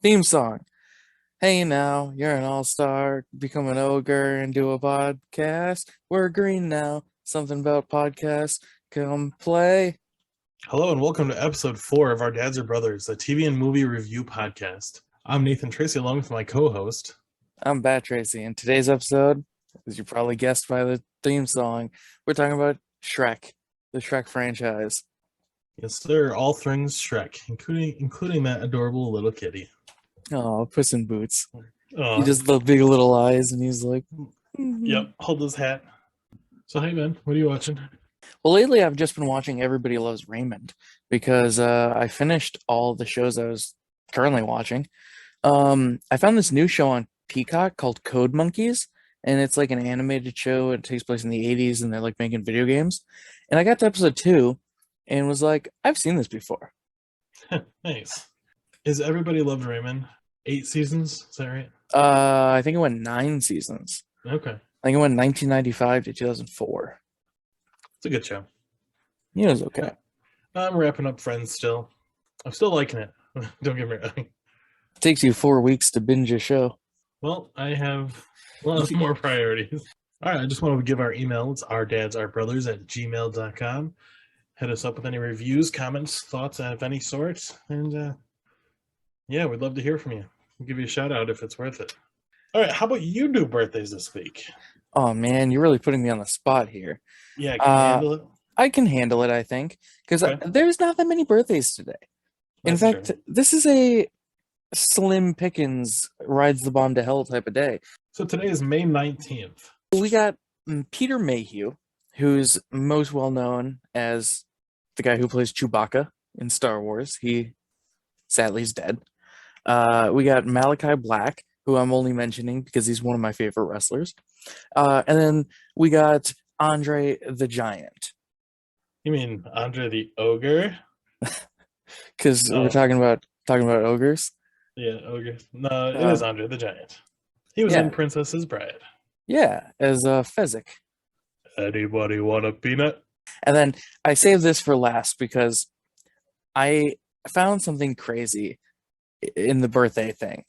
Theme song. Hey now, you're an all-star. Become an ogre and do a podcast. We're green now. Something about podcasts. Come play. Hello and welcome to episode 4 of Our Dads Are Brothers, a TV and movie review podcast. I'm Nathan Tracy along with my co-host. I'm Bat Tracy. In today's episode, as you probably guessed by the theme song, we're talking about Shrek, the Shrek franchise. Yes, sir, all things Shrek, including that adorable little kitty. Oh, Puss in Boots. Oh, He does the big little eyes, and he's like, Yep, hold his hat. So, hey man, what are you watching? Well, lately I've just been watching Everybody Loves Raymond because I finished all the shows I was currently watching. I found this new show on Peacock called Code Monkeys, and it's like an animated show. It takes place in the 80s, and they're like making video games. And I got to episode 2 and was like, I've seen this before. Nice. Is Everybody Loved Raymond 8 seasons? Is that right? I think it went 9 seasons. Okay. I think it went 1995 to 2004. It's a good show. Yeah, it was okay. I'm wrapping up Friends still. I'm still liking it. Don't get me wrong. It takes you 4 weeks to binge a show. Well, I have lots more priorities. All right, I just want to give our email. It's ourdadsourbrothers@gmail.com. Hit us up with any reviews, comments, thoughts of any sort. And yeah, we'd love to hear from you. We'll give you a shout out if it's worth it. All right, how about you do birthdays this week? Oh man, you're really putting me on the spot here. Yeah, can you handle it? I can handle it, I think, because Okay. there's not that many birthdays today. In That's fact, true. this is a Slim Pickens rides the bomb to hell type of day. So today is May 19th. We got Peter Mayhew, who's most well known as the guy who plays Chewbacca in Star Wars. He sadly is dead. We got Malachi Black, who I'm only mentioning because he's one of my favorite wrestlers. And then we got Andre the Giant. You mean Andre the Ogre? Because No. we're talking about ogres. Yeah, Ogre. No, it is Andre the Giant. He was Yeah. in Princess's Bride. Yeah, as Fezzik. Anybody want a peanut? And then I saved this for last because I found something crazy in the birthday thing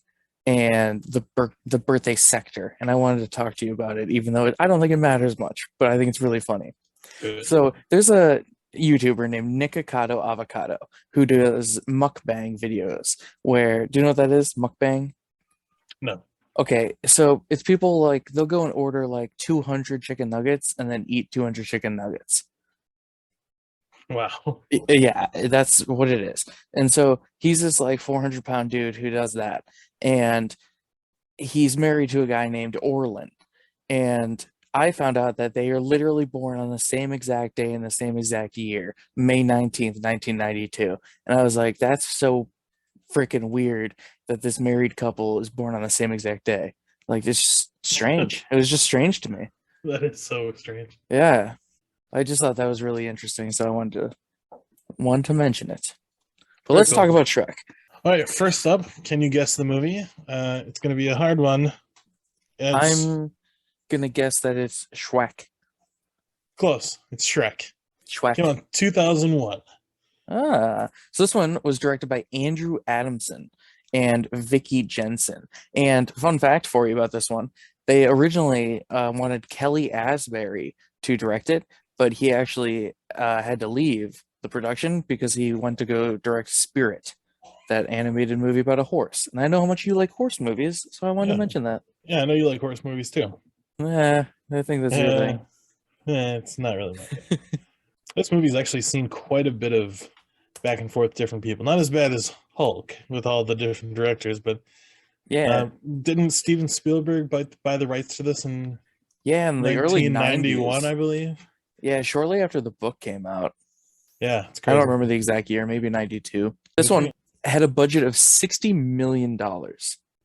and the birthday sector, and I wanted to talk to you about it, even though I don't think it matters much, but I think it's really funny. Good. So there's a YouTuber named Nikocado Avocado who does mukbang videos. Where, do you know what that is? Mukbang? No. Okay, so it's people like they'll go and order like 200 chicken nuggets and then eat 200 chicken nuggets. Wow. Yeah, that's what it is. And so he's this like 400-pound dude who does that. And he's married to a guy named Orlin. And I found out that they are literally born on the same exact day in the same exact year, May 19th, 1992. And I was like, that's so freaking weird that this married couple is born on the same exact day. Like, it's just strange. It was just strange to me. That is so strange. Yeah. I just thought that was really interesting, so I wanted to mention it. But Very let's talk cool. about Shrek. All right, first up, can you guess the movie? It's going to be a hard one. I'm gonna guess that it's Shrek. Close. It's Shrek. Shrek. Came out 2001. So this one was directed by Andrew Adamson and Vicky Jensen. And fun fact for you about this one, they originally wanted Kelly Asbury to direct it, but he actually had to leave the production because he went to go direct Spirit, that animated movie about a horse. And I know how much you like horse movies, so I wanted to mention that. Yeah, I know you like horse movies too. I think that's your thing. It's not really my thing. This movie's actually seen quite a bit of back and forth different people. Not as bad as Hulk with all the different directors, but Yeah, didn't Steven Spielberg buy the rights to this in in the early 1991, 90s. I believe? Yeah, shortly after the book came out. Yeah, it's I crazy. don't remember the exact year, maybe 92. This one had a budget of $60 million.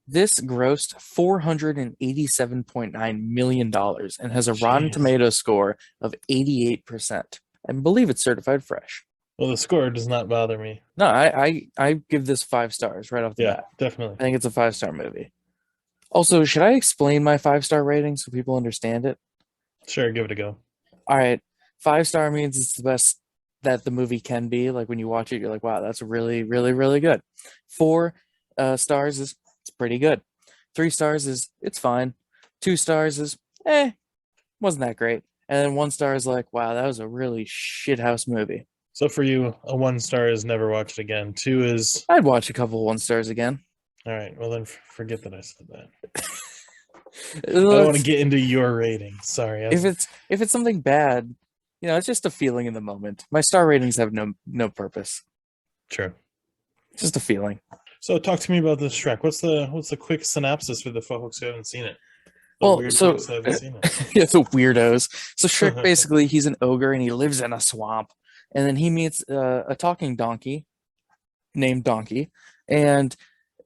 This grossed $487.9 million and has a Rotten Jeez. Tomatoes score of 88%. I believe it's certified fresh. Well, the score does not bother me. No, I give this 5 stars right off the Yeah, bat. definitely. I think it's a 5-star movie. Also, should I explain my 5-star rating so people understand it? Sure, give it a go. All right, 5-star means it's the best that the movie can be. Like when you watch it, you're like, wow, that's really, really, really good. 4 stars is it's pretty good. 3 stars is it's fine. 2 stars is wasn't that great. And then 1 star is like, wow, that was a really shithouse movie. So for you, a 1 star is never watch it again. 2 is I'd watch a couple 1 stars again. all right. Well, then forget that I said that. I Well, don't want to get into your rating. Sorry. if it's something bad, it's just a feeling in the moment. My star ratings have no purpose. True. It's just a feeling. So talk to me about this Shrek. What's the quick synopsis for the folks who haven't seen it? The Well, weird so folks that haven't seen it. yeah, the weirdos. So Shrek basically he's an ogre and he lives in a swamp, and then he meets a talking donkey named Donkey, and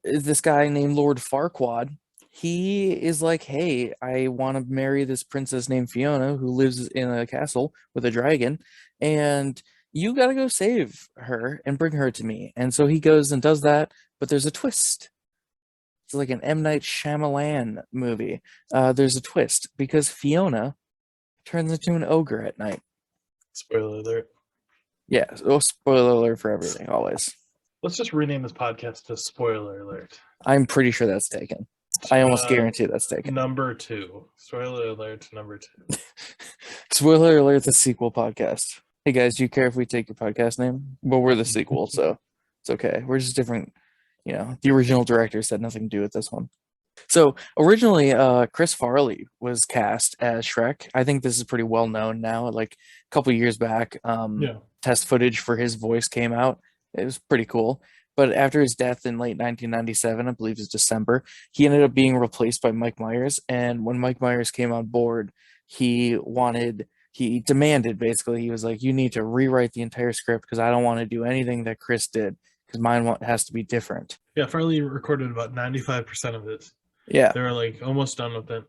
this guy named Lord Farquaad. He is like, hey, I want to marry this princess named Fiona who lives in a castle with a dragon, and you got to go save her and bring her to me. And so he goes and does that, but there's a twist. It's like an M. Night Shyamalan movie. There's a twist because Fiona turns into an ogre at night. Spoiler alert. Yeah, oh, spoiler alert for everything, always. Let's just rename this podcast to Spoiler Alert. I'm pretty sure that's taken. I almost guarantee that's taken. Number 2. Spoiler alert, number 2. Spoiler alert, the sequel podcast. Hey guys, do you care if we take your podcast name? Well, we're the sequel, so it's okay. We're just different. The original directors had nothing to do with this one. So originally, Chris Farley was cast as Shrek. I think this is pretty well known now. Like a couple years back, test footage for his voice came out. It was pretty cool. But after his death in late 1997, I believe it's December, he ended up being replaced by Mike Myers. And when Mike Myers came on board, he demanded, basically, he was like, you need to rewrite the entire script because I don't want to do anything that Chris did because mine has to be different. Yeah, Farley recorded about 95% of it. Yeah. They were like almost done with it.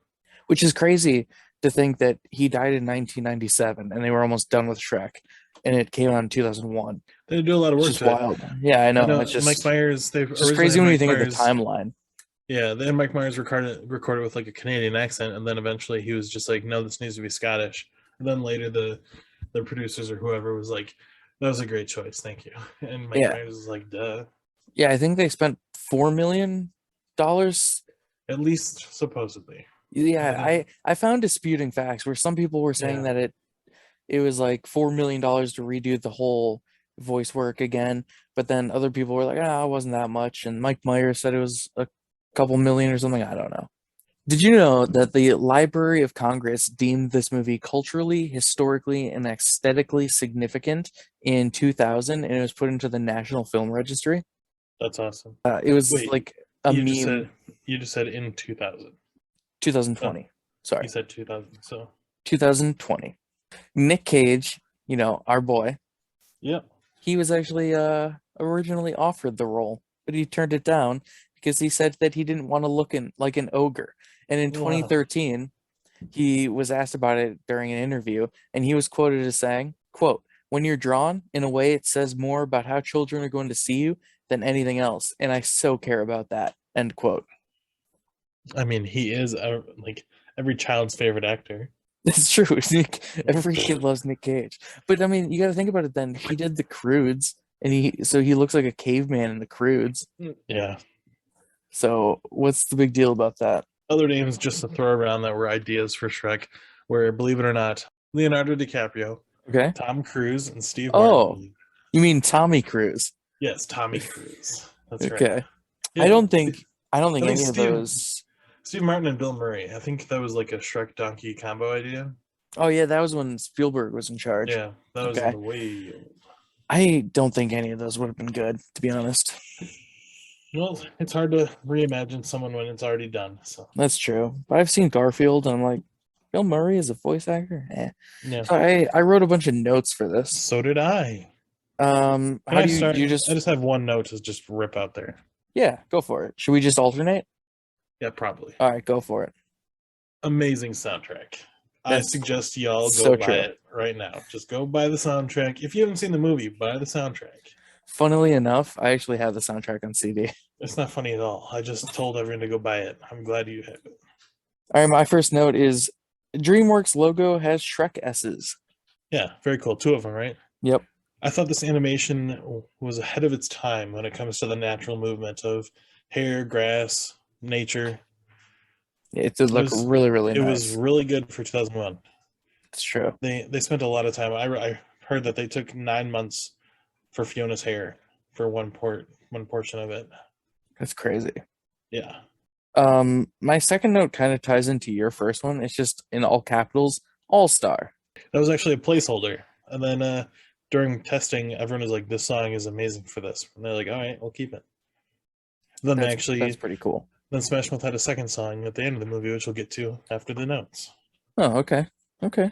Which is crazy to think that he died in 1997 and they were almost done with Shrek and it came out in 2001. They do a lot of work. It's just wild. Yeah, I know. It's just Mike Myers. It's just crazy when you think of the timeline. Yeah, then Mike Myers recorded with like a Canadian accent, and then eventually he was just like, "No, this needs to be Scottish." And then later the producers or whoever was like, "That was a great choice, thank you." And Mike Myers was like, "Duh." Yeah, I think they spent $4 million. At least supposedly. Yeah, I found disputing facts where some people were saying that it was like $4 million to redo the whole voice work again, but then other people were like, it wasn't that much, and Mike Myers said it was a couple million or something. I don't know. Did you know that the Library of Congress deemed this movie culturally, historically, and aesthetically significant in 2000, and it was put into the National Film Registry? That's awesome. It was like a meme. You just said in 2000. 2020. Sorry. You said 2000, so 2020. Nick Cage, our boy. Yep. He was actually originally offered the role, but he turned it down because he said that he didn't want to look like an ogre. And in 2013, he was asked about it during an interview, and he was quoted as saying, quote, "When you're drawn, in a way, it says more about how children are going to see you than anything else, and I so care about that," end quote. I mean, he is like every child's favorite actor. That's true. Every kid loves Nick Cage. But I mean, you got to think about it then. He did The Croods, and he looks like a caveman in The Croods. Yeah. So what's the big deal about that? Other names just to throw around that were ideas for Shrek were, believe it or not, Leonardo DiCaprio, okay, Tom Cruise, and Steve Martin. You mean Tommy Cruise? Yes, Tommy Cruise. That's right. Okay. Yeah, I don't think any of those. Steve Martin and Bill Murray. I think that was like a Shrek donkey combo idea. Oh yeah, that was when Spielberg was in charge. Yeah, that was in the way. I don't think any of those would have been good, to be honest. Well, it's hard to reimagine someone when it's already done. So that's true. But I've seen Garfield, and I'm like, Bill Murray is a voice actor. Yeah. So I wrote a bunch of notes for this. So did I. How do you just? I just have one note to just rip out there. Yeah, go for it. Should we just alternate? Yeah, probably. All right, go for it. Amazing soundtrack. I suggest y'all go buy it right now. Just go buy the soundtrack. If you haven't seen the movie, buy the soundtrack. Funnily enough, I actually have the soundtrack on CD. It's not funny at all. I just told everyone to go buy it. I'm glad you have it. All right, my first note is DreamWorks logo has Shrek S's. Yeah, very cool. 2 of them, right? Yep. I thought this animation was ahead of its time when it comes to the natural movement of hair, grass, nature. It did look really, really It was nice. really good for 2001. It's true. They spent a lot of time. I heard that they took 9 months for Fiona's hair for one portion of it. That's crazy. Yeah. My second note kind of ties into your first one. It's just in all capitals, All Star. That was actually a placeholder. And then during testing, everyone was like, "This song is amazing for this," and they're like, "All right, we'll keep it." Then That's pretty cool. then Smash Mouth had a second song at the end of the movie, which we'll get to after the notes. Oh, okay. Okay.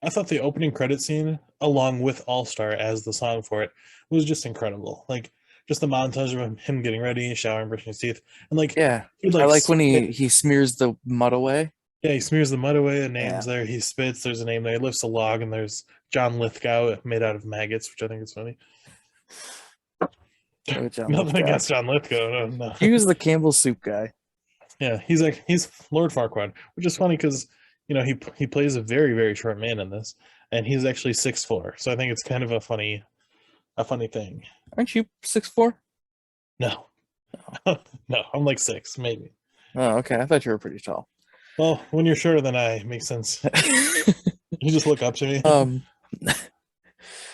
I thought the opening credit scene, along with All Star as the song for it, was just incredible. Like just the montage of him getting ready, showering, brushing his teeth, and like Yeah. he I like like when spit. he smears the mud away. Yeah, he smears the mud away. A Yeah. name's there. He spits. There's a name there. He lifts a log, and there's John Lithgow made out of maggots, which I think is funny. Oh, John Nothing Lithgow. against John Lithgow. No, no. He was the Campbell soup guy. Yeah, he's Lord Farquaad, which is funny because he plays a very very short man in this, and he's actually 6'4". So I think it's kind of a funny thing. Aren't you 6'4"? No, no, I'm like 6 maybe. Oh, okay. I thought you were pretty tall. Well, when you're shorter than I, it makes sense. You just look up to me.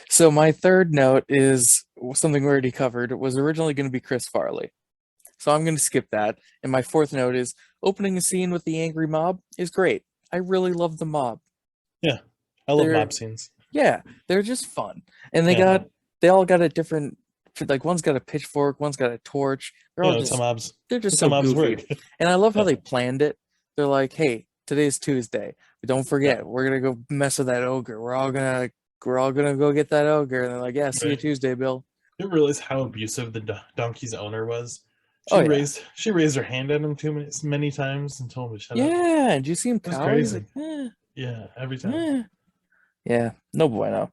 So my third note is something we already covered. It was originally going to be Chris Farley. So I'm going to skip that. And my fourth note is opening a scene with the angry mob is great. I really love the mob. Yeah, I love They're- mob scenes. Yeah, they're just fun. And Yeah. they all got a different, like one's got a pitchfork, one's got a torch. They're all It's how just mobs. they're just It's so how mobs goofy. work. And I love how Yeah. they planned it. They're like, hey, today's Tuesday. But don't forget, we're gonna go mess with that ogre. We're all gonna go get that ogre. And they're like, yeah, see you Right. Tuesday, Bill. You realize how abusive the donkey's owner was? Oh, yeah. She raised her hand at him many times and told him to shut up. Yeah, did you see him That's cower? He's crazy. like, Yeah, every time. Yeah, no bueno.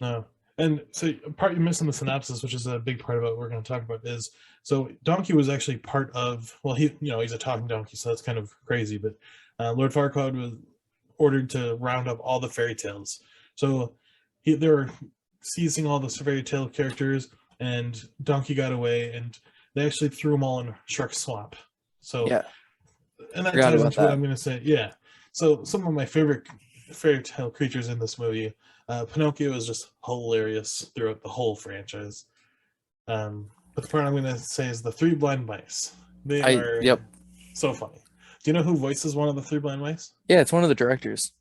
No. And so part you missed in the synopsis, which is a big part of what we're going to talk about, is so Donkey was actually part of, well, he's a talking donkey, so that's kind of crazy, but Lord Farquaad was ordered to round up all the fairy tales. So they were seizing all the fairy tale characters, and Donkey got away, and they actually threw them all in Shrek's swamp. So, Yeah. and that Forgot ties about into what that. I'm going to say. Yeah. So some of my favorite fairy tale creatures in this movie, Pinocchio is just hilarious throughout the whole franchise. But the part I'm going to say is the three blind mice. They are Yep. so funny. Do you know who voices one of the three blind mice? Yeah, it's one of the directors.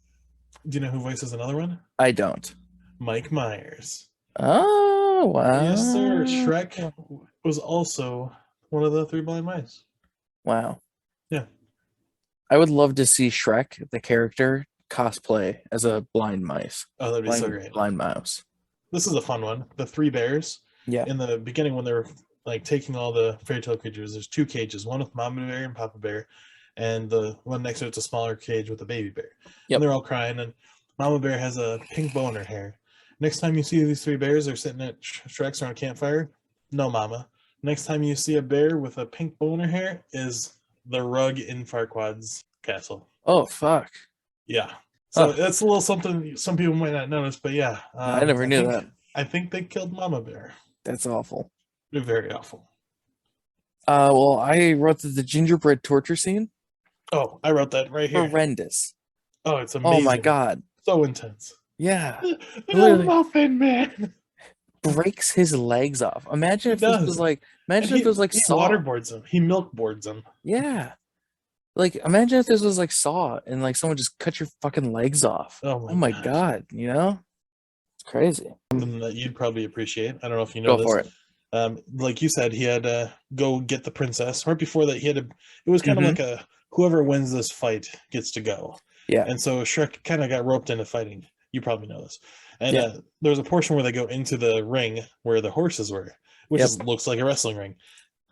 Do you know who voices another one? I don't. Mike Myers. Oh, wow. Yes, sir. Shrek was also one of the three blind mice. Wow. Yeah. I would love to see Shrek, the character, cosplay as a blind mice. Oh, that'd be so great. Blind mouse. This is a fun one. The three bears. Yeah. In the beginning, when they were like taking all the fairy tale creatures, there's two cages, one with Mama Bear and Papa Bear, and the one next to it's a smaller cage with a baby bear. Yep. And they're all crying, and Mama Bear has a pink bow in her hair. Next time you see these three bears, they're sitting at Shrek's around a campfire. No, Mama. Next time you see a bear with a pink bow in her hair is the rug in Farquaad's castle. Oh, fuck. Yeah. So that's a little something some people might not notice, but yeah. I never knew that. I think they killed Mama Bear. That's awful. They're very awful. Well, I wrote that the gingerbread torture scene. Oh, I wrote that right here. Horrendous. Oh, it's amazing. Oh my god. So intense. Yeah. Little muffin man breaks his legs off. Imagine if this was like he Saw. waterboards him. He milk boards him. Yeah. Like imagine if this was like Saw and like someone just cut your fucking legs off. Oh my gosh. god, you know? It's crazy. Something that you'd probably appreciate. I don't know if you Go know this. for it. Like you said, he had to go get the princess. Right before that, it was kind of like a whoever wins this fight gets to go. Yeah. And so Shrek kind of got roped into fighting. You probably know this. And Yeah. there's a portion where they go into the ring where the horses were, which looks like a wrestling ring.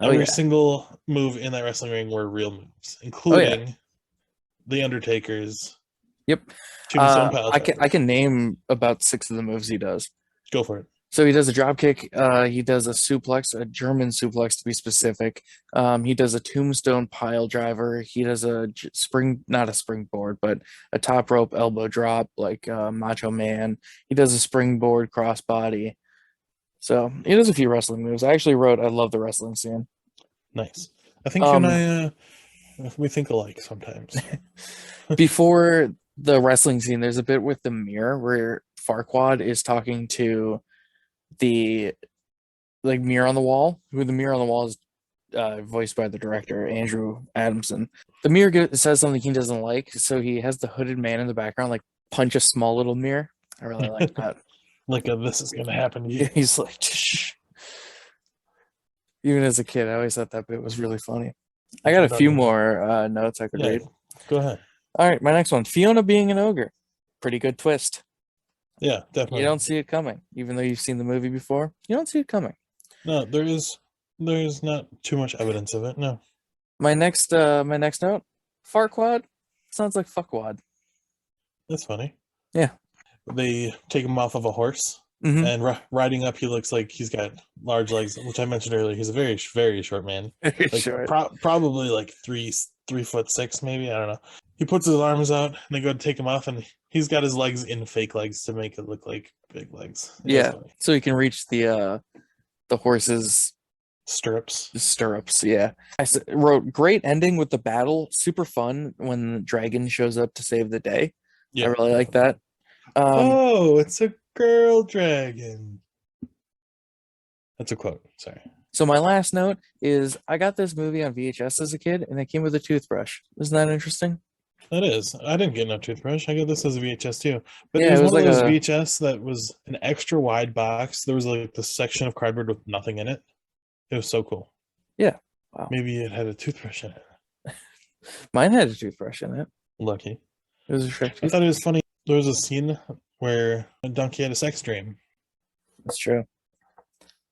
Every single move in that wrestling ring were real moves, including the Undertaker's. Yep. Tombstone pile driver. I can name about 6 of the moves he does. Go for it. So he does a drop kick. He does a suplex, a German suplex to be specific. He does a tombstone pile driver. He does a not a springboard, but a top rope elbow drop like Macho Man. He does a springboard crossbody. So he does a few wrestling moves. I actually wrote, I love the wrestling scene. Nice. I think you and Um, I, we think alike sometimes. before the wrestling scene, there's a bit with the mirror where Farquaad is talking to the like mirror on the wall. Who the mirror on the wall is voiced by the director Andrew Adamson. The mirror says something he doesn't like, so he has the hooded man in the background like punch a small little mirror. I really like that. Like this is gonna happen to you. He's like, shh. Even as a kid, I always thought that bit was really funny. I got a few more notes I could Yeah, read. go ahead. All right, my next one: Fiona being an ogre. Pretty good twist. Yeah, You definitely. don't see it coming, even though you've seen the movie before. You don't see it coming. No, there's not too much evidence of it. No, My next note: Farquad sounds like fuckwad. that's funny. Yeah. They take him off of a horse, Mm-hmm. and riding up, he looks like he's got large legs, which I mentioned earlier. He's a very very short man, like Sure. probably like 3'6", maybe. I don't know. He puts his arms out, and they go to take him off, and he's got his legs in fake legs to make it look like big legs. Yeah, so you can reach the horse's Stirrups. stirrups. Yeah, wrote great ending with the battle. Super fun when the dragon shows up to save the day. Yeah, I really like that. Oh, it's a girl dragon. That's a quote. Sorry. So my last note is I got this movie on VHS as a kid, and it came with a toothbrush. Isn't that interesting? That is. I didn't get no toothbrush. I got this as a VHS too. But it Yeah, it was was one of like those a VHS that was an extra wide box. There was like this section of cardboard with nothing in it. It was so cool. yeah. Wow. Maybe it had a toothbrush in it. Mine had a toothbrush in it. Lucky. It was a Shrek I thought it was funny. There was a scene where a donkey had a sex dream. That's true.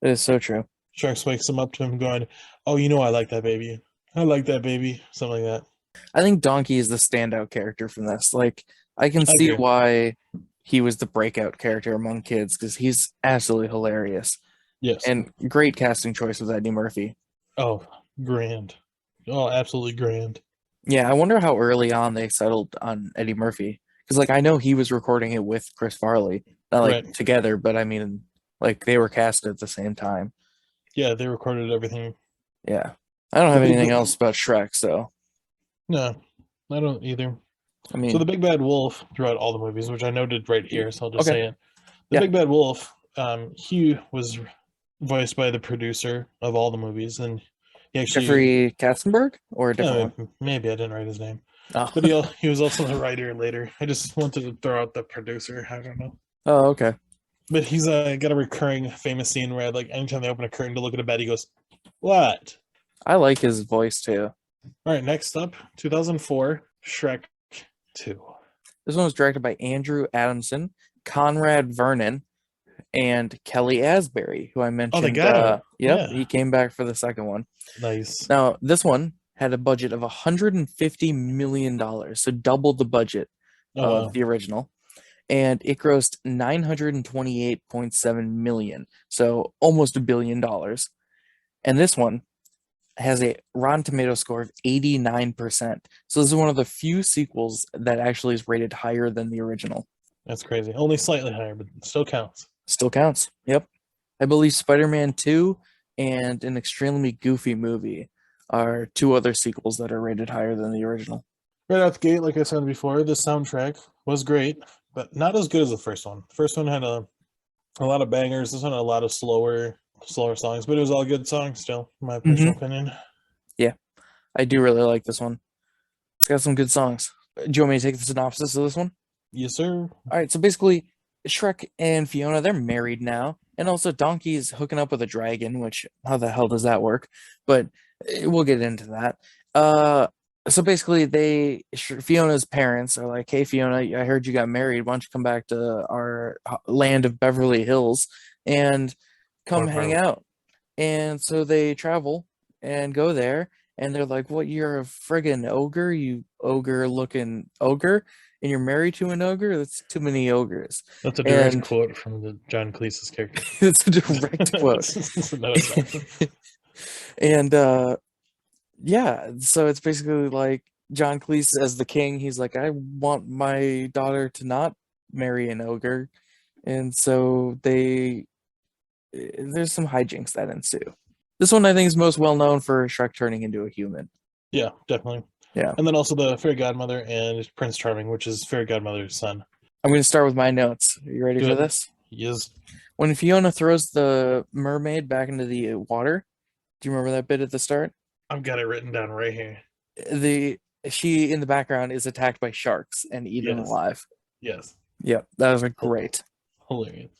It is so true. Sharks wakes him up to him going, "Oh, you know I like that baby. I like that baby." Something like that. I think Donkey is the standout character from this. Like, I can I see agree. why he was the breakout character among kids because he's absolutely hilarious. Yes. And great casting choice with Eddie Murphy. Oh, grand. Oh, absolutely grand. Yeah, I wonder how early on they settled on Eddie Murphy. Because, like, I know he was recording it with Chris Farley. Not, like, Right. together, but I mean, like, they were cast at the same time. Yeah, they recorded everything. Yeah. I don't have anything else about Shrek, so. No, I don't either. I mean, So the big bad wolf throughout all the movies, which I noted right here, so I'll just okay. say it. The Yeah. big bad wolf, he was voiced by the producer of all the movies, and he actually Jeffrey Katzenberg or a different one? maybe I didn't write his name, Oh. but he was also the writer later. I just wanted to throw out the producer. I don't know. Oh, okay. But he's got a recurring famous scene where like anytime they open a curtain to look at a bed, he goes, "What?" I like his voice too. All right, next up, 2004, Shrek 2. This one was directed by Andrew Adamson, Conrad Vernon, and Kelly Asbury, who I mentioned. Oh, they got him. Yep, Yeah. he came back for the second one. Nice. Now, this one had a budget of $150 million, so double the budget of the original. And it grossed $928.7 million, so almost $1 billion. And this one has a Rotten Tomato score of 89%. So this is one of the few sequels that actually is rated higher than the original. That's crazy. Only slightly higher, but still counts. Still counts. Yep. I believe Spider-Man 2 and an extremely goofy movie are two other sequels that are rated higher than the original. Right out the gate, like I said before, the soundtrack was great, but not as good as the first one. The first one had a lot of bangers. This one had a lot of slower songs, but it was all good songs still, in my personal opinion. Yeah, I do really like this one. It's got some good songs. Do you want me to take the synopsis of this one? Yes, sir. All right, so basically, Shrek and Fiona, they're married now. And also, Donkey's hooking up with a dragon, which, how the hell does that work? But we'll get into that. So basically, Fiona's parents are like, "Hey, Fiona, I heard you got married. Why don't you come back to our land of Beverly Hills and come hang out?" And so they travel and go there, and they're like, "What? You're a friggin' ogre, you ogre-looking ogre, and you're married to an ogre? That's too many ogres." That's a direct quote from the John Cleese's character. It's a direct quote. And yeah, so it's basically like John Cleese as the king. He's like, I want my daughter to not marry an ogre, and so there's some hijinks that ensue. This one I think is most well known for Shrek turning into a human. Yeah, definitely. Yeah. And then also the fairy godmother and Prince Charming, which is fairy godmother's son. I'm going to start with my notes. Are you ready Do for it. this? Yes. When Fiona throws the mermaid back into the water, do you remember that bit at the start? I've got it written down right here. The she in the background is attacked by sharks and eaten Yes. alive. Yes. Yep, that was a great. Hilarious.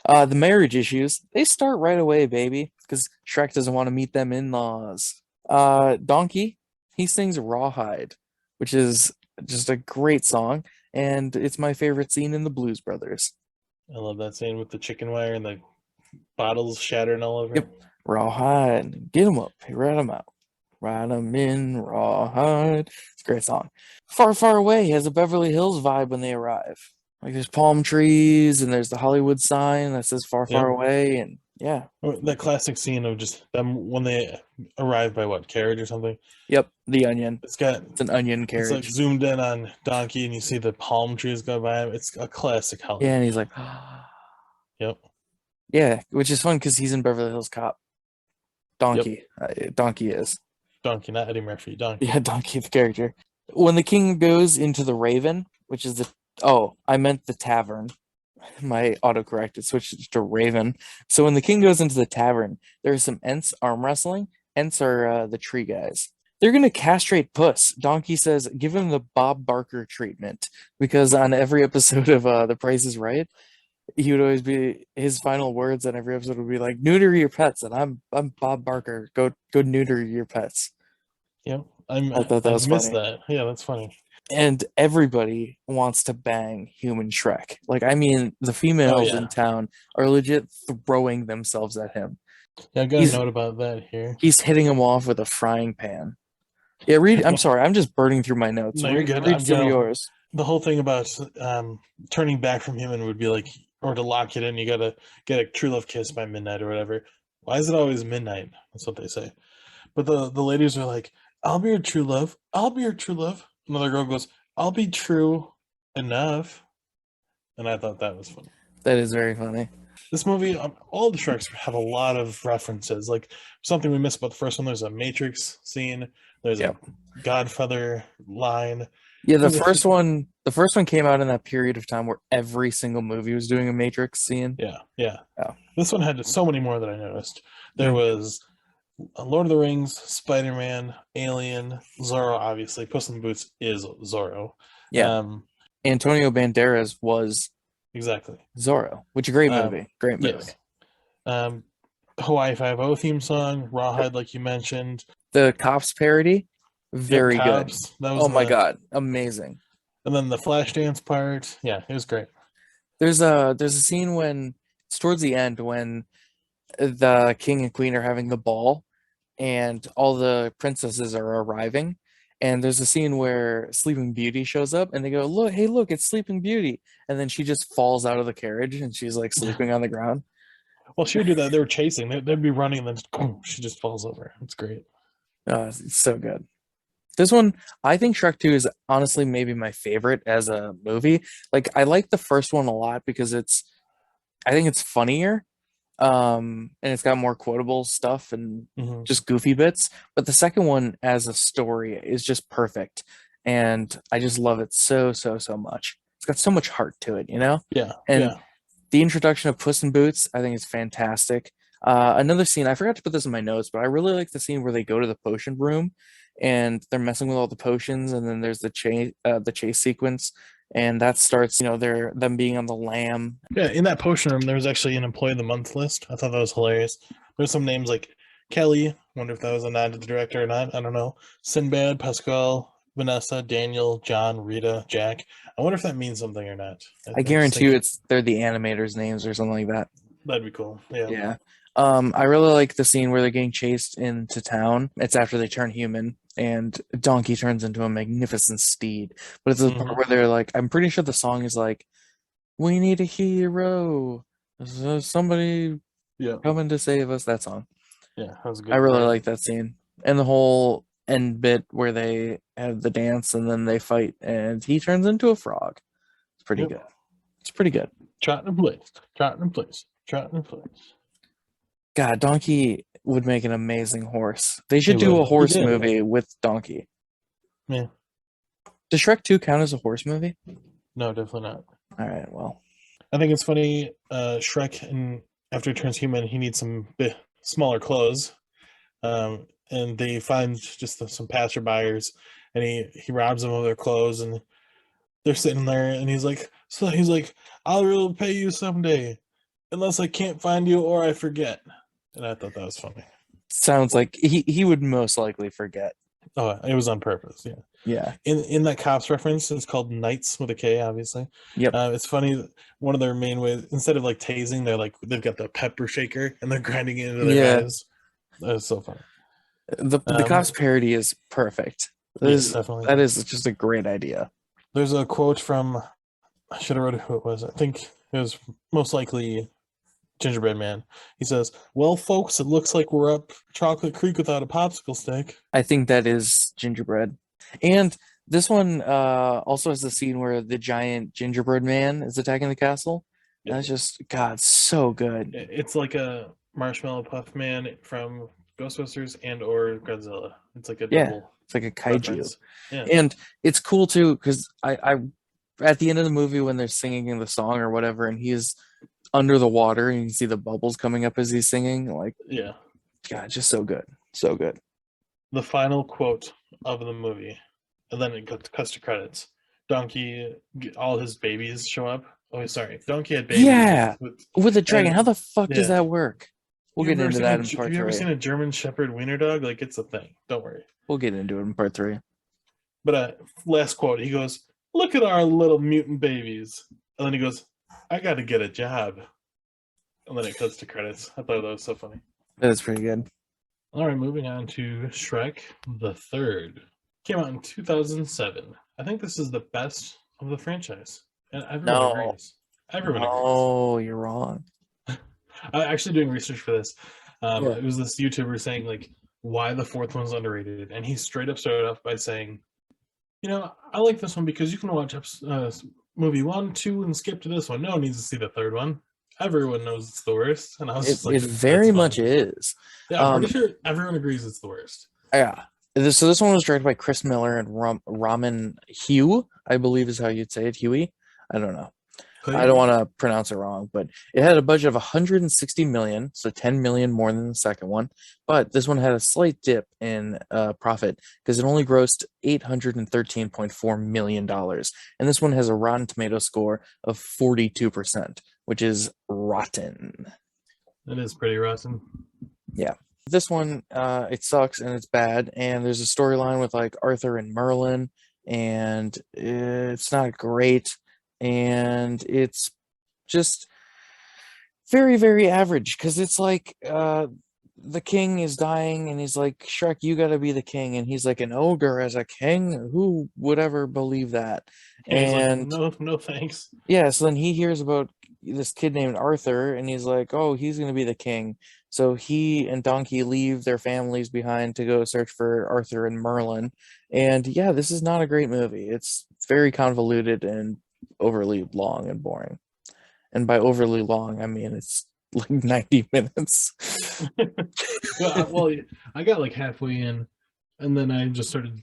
The marriage issues, they start right away, baby, because Shrek doesn't want to meet them in-laws. Donkey, he sings Rawhide, which is just a great song, and it's my favorite scene in the Blues Brothers. I love that scene with the chicken wire and the bottles shattering all over. Yep, Rawhide, get 'em up, rat 'em out, ride 'em in Rawhide. It's a great song. Far, Far Away has a Beverly Hills vibe when they arrive. Like there's palm trees and there's the Hollywood sign that says Far, Far Yep. Away, and yeah. That classic scene of just them when they arrive by what, carriage or something. Yep, the onion. It's got It's an onion it's like carriage. zoomed in on Donkey and you see the palm trees go by him. It's a classic Hollywood. Yeah, and he's like, Yep. yeah, which is fun because he's in Beverly Hills Cop. Donkey, Donkey is. Donkey, not Eddie Murphy. Donkey. Yeah, Donkey the character. When the king goes into the Raven, which is the I meant the tavern. My autocorrect it switched to Raven. So when the king goes into the tavern, there's some Ents arm wrestling. Ents are the tree guys. They're gonna castrate Puss. Donkey says, give him the Bob Barker treatment because on every episode of The Price is Right, he would always be his final words on every episode would be like, "Neuter your pets," and I'm Bob Barker. Go neuter your pets. Yep. I thought that I've was missed funny. that. Yeah, that's funny. And everybody wants to bang human Shrek. Like, I mean, the Oh females yeah. in town are legit throwing themselves at him. Yeah, I got a He's note about that here. he's hitting them off with a frying pan. Yeah, read. I'm sorry, I'm just burning through my notes. No, you're good. Read some of yours. The whole thing about turning back from human would be like, or to lock it in, you gotta get a true love kiss by midnight or whatever. Why is it always midnight? That's what they say. But the ladies are like, I'll be your true love. I'll be your true love. Another girl goes, I'll be true enough. And I thought that was funny. That is very funny. This movie, all the Shreks have a lot of references. Like something we missed about the first one, there's a Matrix scene. There's Yep. a Godfather line. Yeah, the first one came out in that period of time where every single movie was doing a Matrix scene. Yeah. Oh. This one had so many more that I noticed. There Mhm. was Lord of the Rings, Spider-Man, Alien, Zorro, obviously. Puss in Boots is Zorro. Yeah. Antonio Banderas was Exactly. Zorro, which is a great movie. Great movie. Yes. Hawaii Five-O theme song, Rawhide, like you mentioned. The Cops parody, very Yep, good. Cops. That was Oh my God, amazing. And then the Flashdance part. Yeah, it was great. There's a scene when it's towards the end when the king and queen are having the ball and all the princesses are arriving. And there's a scene where Sleeping Beauty shows up and they go, look, hey, look, it's Sleeping Beauty. And then she just falls out of the carriage and she's like sleeping on the ground. Well, she would do that. They were chasing. They'd be running and then she just falls over. It's great. It's so good. This one, I think Shrek 2 is honestly maybe my favorite as a movie. Like I like the first one a lot because I think it's funnier. And it's got more quotable stuff and just goofy bits. But the second one as a story is just perfect. And I just love it so, so, so much. It's got so much heart to it, you know? Yeah. And the introduction of Puss in Boots, I think is fantastic. Another scene, I forgot to put this in my notes, but I really like the scene where they go to the potion room and they're messing with all the potions, and then there's the chase sequence, and that starts, them being on the lamb. Yeah, in that potion room, there was actually an employee of the month list. I thought that was hilarious. There's some names like Kelly. Wonder if that was a nod to the director or not. I don't know. Sinbad, Pascal, Vanessa, Daniel, John, Rita, Jack. I wonder if that means something or not. I guarantee you they're the animators' names or something like that. That'd be cool. Yeah. Yeah. I really like the scene where they're getting chased into town. It's after they turn human and Donkey turns into a magnificent steed. But it's the part where they're like, I'm pretty sure the song is like, we need a hero. Somebody coming to save us. That song. Yeah, that was good. I really like that scene. And the whole end bit where they have the dance and then they fight and he turns into a frog. It's pretty good. It's pretty good. Trotting in place. Trotting in place. Trotting in place. God, Donkey would make an amazing horse. They He should do a would. He horse did. movie with Donkey. Yeah. Does Shrek 2 count as a horse movie? No, definitely not. All right, well. I think it's funny. Shrek, and after he turns human, he needs some smaller clothes. And they find just some passerbyers, and he robs them of their clothes, and they're sitting there, and he's like, I'll really pay you someday, unless I can't find you or I forget. And I thought that was funny. Sounds like he would most likely forget. Oh, it was on purpose. Yeah. Yeah. In that Cops reference, it's called Knights with a K, obviously. Yep. It's funny that one of their main ways, instead of like tasing, they've got the pepper shaker and they're grinding it into their Yeah. eyes. That is so funny. The Cops parody is perfect. Yes, definitely. That is just a great idea. There's a quote from, I should have wrote who it was. I think it was most likely Gingerbread Man. He says, "Well, folks, it looks like we're up Chocolate Creek without a popsicle stick." I think that is Gingerbread. And this one also has the scene where the giant gingerbread man is attacking the castle. Yeah. That's just, God, so good. It's like a Marshmallow Puff Man from Ghostbusters and or Godzilla. It's like a double. It's like a kaiju. Reference. Yeah. And it's cool too, because I at the end of the movie when they're singing the song or whatever, and he's under the water and you can see the bubbles coming up as he's singing, like, Yeah. God, just so good. So good. The final quote of the movie, and then it cuts to credits. Donkey, all his babies show up. Oh, sorry. Donkey had babies. Yeah. With a dragon. How the fuck does yeah. that work? We'll get into that in part 3. Have you ever seen a German Shepherd wiener dog? Like, it's a thing. Don't worry. We'll get into it in part 3. But last quote, he goes, "Look at our little mutant babies." And then he goes, "I got to get a job." And then it cuts to credits. I thought that was so funny. That's pretty good. All right, moving on to Shrek the Third. Came out in 2007. I think this is the best of the franchise. And everyone agrees. Everyone agrees. Oh, you're wrong. I'm actually doing research for this. It was this YouTuber saying, like, why the fourth one's underrated. And he straight up started off by saying, I like this one because you can watch movie 1, 2, and skip to this one. No one needs to see the third one. Everyone knows it's the worst. And I was just like, it very much is. Yeah, I'm pretty sure everyone agrees it's the worst. Yeah. So this one was directed by Chris Miller and Ramin Hugh, I believe is how you'd say it. Huey? I don't know. I don't want to pronounce it wrong, but it had a budget of 160 million, so 10 million more than the second one. But this one had a slight dip in profit because it only grossed $813.4 million. And this one has a Rotten Tomato score of 42%, which is rotten. It is pretty rotten. Yeah. This one, it sucks and it's bad. And there's a storyline with like Arthur and Merlin, and it's not great. And it's just very, very average because it's like the king is dying and he's like, Shrek, you got to be the king. And he's like, an ogre as a king? Who would ever believe that? And like, no thanks. Yeah, so then he hears about this kid named Arthur and he's like, oh, he's going to be the king. So he and Donkey leave their families behind to go search for Arthur and Merlin. And yeah, this is not a great movie. It's very convoluted and overly long and boring. And by overly long, I mean it's like 90 minutes. well, I got like halfway in, and then I just started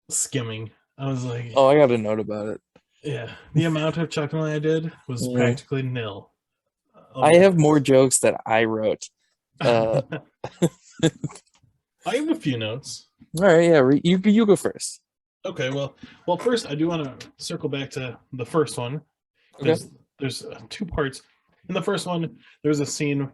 skimming. I was like, oh, I got a note about it. Yeah, the amount of chuckling I did was practically nil. I have more jokes that I wrote. I have a few notes. All right, yeah, you go first. Okay, well, first I do want to circle back to the first one. There's 2 parts. In the first one, there's a scene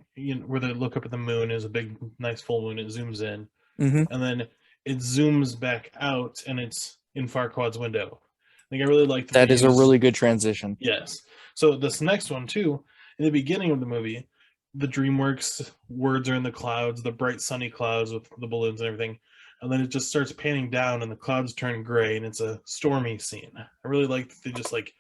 where they look up at the moon. Is a big, nice full moon. It zooms in, and then it zooms back out, and it's in Farquaad's window. I think I really like that. Is a really good transition. Yes. So this next one too, in the beginning of the movie, the DreamWorks words are in the clouds, the bright sunny clouds with the balloons and everything. And then it just starts panning down and the clouds turn gray and it's a stormy scene. I really like that they just like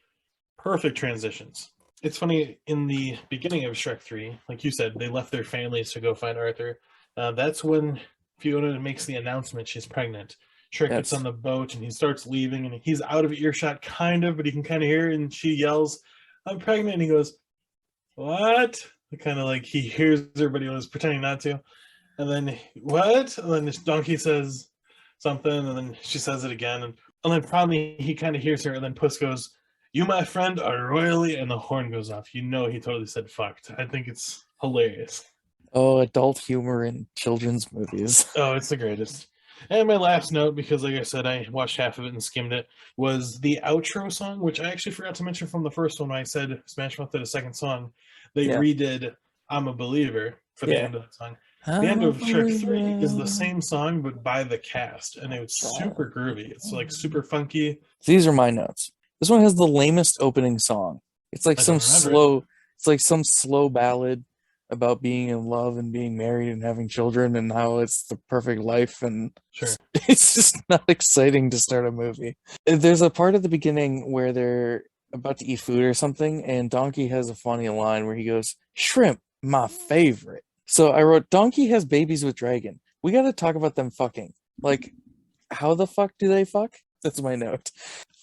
perfect transitions. It's funny, in the beginning of Shrek 3, like you said, they left their families to go find Arthur. That's when Fiona makes the announcement she's pregnant. Shrek gets on the boat and he starts leaving and he's out of earshot kind of, but he can kind of hear, and she yells, "I'm pregnant." And he goes, "What?" kind of like he hears her, but he was pretending not to. And then what? And then this donkey says something, and then she says it again, and then probably he kind of hears her, and then Puss goes, "You, my friend, are royally," and the horn goes off. You know, he totally said "fucked." I think it's hilarious. Oh, adult humor in children's movies. Oh, it's the greatest. And my last note, because like I said, I watched half of it and skimmed it, was the outro song, which I actually forgot to mention from the first one when I said Smash Mouth did a second song. They Yeah. redid I'm a Believer for the Yeah. end of the song. The end of Shrek 3 is the same song, but by the cast, and it was super groovy. It's like super funky. These are my notes. This one has the lamest opening song. It's like I some don't remember it. slow ballad about being in love and being married and having children and how it's the perfect life, and Sure. it's just not exciting to start a movie. There's a part at the beginning where they're about to eat food or something, and Donkey has a funny line where he goes, "Shrimp, my favorite." So I wrote, Donkey has babies with Dragon. We got to talk about them fucking. Like, how the fuck do they fuck? That's my note.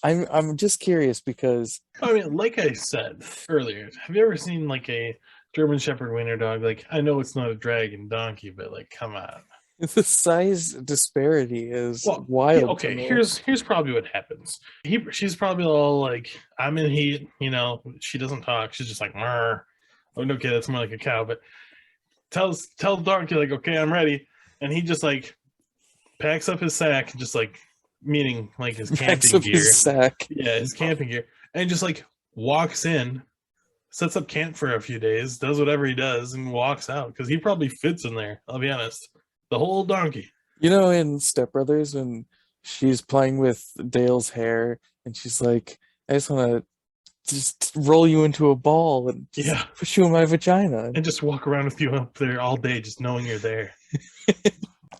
I'm just curious because I mean, like I said earlier, have you ever seen like a German Shepherd wiener dog? Like, I know it's not a dragon donkey, but like, come on. the size disparity is Well, wild to okay. me. Here's probably what happens. She's probably all like, "I'm in heat." You know, she doesn't talk. She's just like, "Mrr." Oh, no, okay, that's more like a cow. But tell donkey like, "Okay, I'm ready," and he just like packs up his sack, just like meaning like his Backs camping up his gear. sack. Yeah, his camping gear, and just like walks in, sets up camp for a few days, does whatever he does, and walks out because he probably fits in there. I'll be honest, the whole donkey. You know, in Step Brothers, when she's playing with Dale's hair and she's like, I just want to just roll you into a ball and just Yeah, push you in my vagina. and just walk around with you up there all day, just knowing you're there.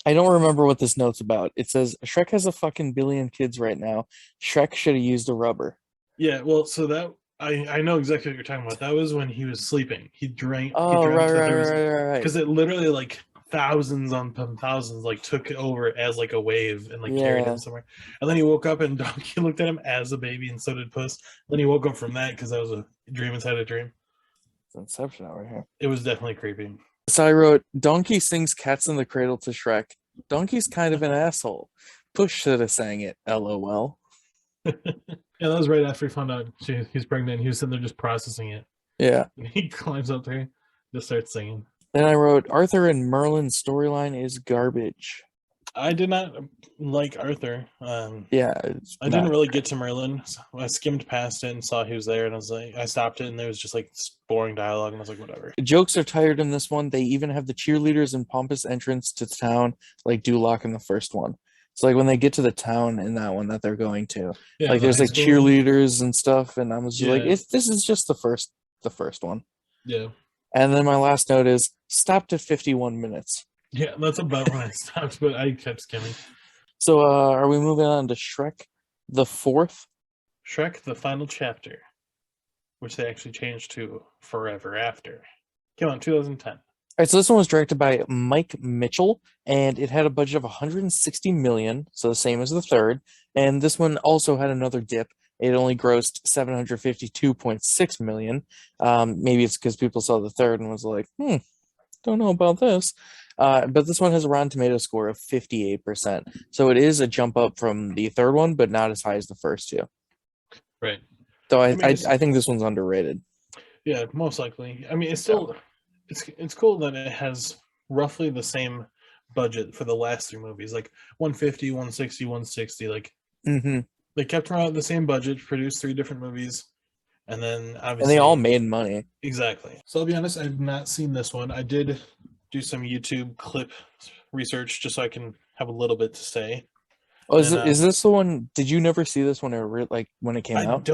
I don't remember what this note's about. It says Shrek has a fucking billion kids right now. Shrek should have used a rubber. Yeah, well, so that I know exactly what you're talking about. That was when he was sleeping. He Oh, dreamt right, that right, there was, right, right, right. because it literally like thousands on thousands like took over as like a wave and like carried him Yeah, somewhere. And then he woke up and Donkey looked at him as a baby, and so did Puss. Then he woke up from that because that was a dream inside a dream. it's Inception over here. It was definitely creepy. So I wrote, Donkey sings Cats in the Cradle to Shrek. Donkey's kind of an asshole. Push should have sang it, LOL. Yeah, that was right after he found out he's pregnant. He was sitting there just processing it. Yeah. And he climbs up there, just starts singing. Then I wrote, Arthur and Merlin's storyline is garbage. I did not like Arthur. Yeah, I didn't really get to Merlin. So I skimmed past it and saw he was there, and I was like, I stopped it, and there was just like boring dialogue, and I was like, whatever. jokes are tired in this one. They even have the cheerleaders in pompous entrance to town, like Duloc in the first one. So like when they get to the town in that one that they're going to, Yeah, like the there's high like school. cheerleaders and stuff, and I was just like, Yeah, this is just the first one. yeah, And then my last note is stopped at 51 minutes. yeah. That's about when I stopped, but I kept skimming. So are we moving on to Shrek the fourth? Shrek: The Final Chapter, which they actually changed to Forever After, came out in 2010. All right, so this one was directed by Mike Mitchell, and it had a budget of 160 million, so the same as the third. And this one also had another dip. It only grossed 752.6 million. Maybe it's because people saw the third and was like, don't know about this. But this one has a Rotten Tomato score of 58%. So it is a jump up from the third one, but not as high as the first two. Right. So I mean, I think this one's underrated. yeah, most likely. I mean, it's still it's cool that it has roughly the same budget for the last three movies, like 150, 160, 160. Like Mm-hmm. they kept around the same budget, produced three different movies, and then obviously And they all made money. exactly. So I'll be honest, I've not seen this one. I did do some YouTube clip research just so I can have a little bit to say. Oh, is, And is this the one? Did you never see this one or like when it came out?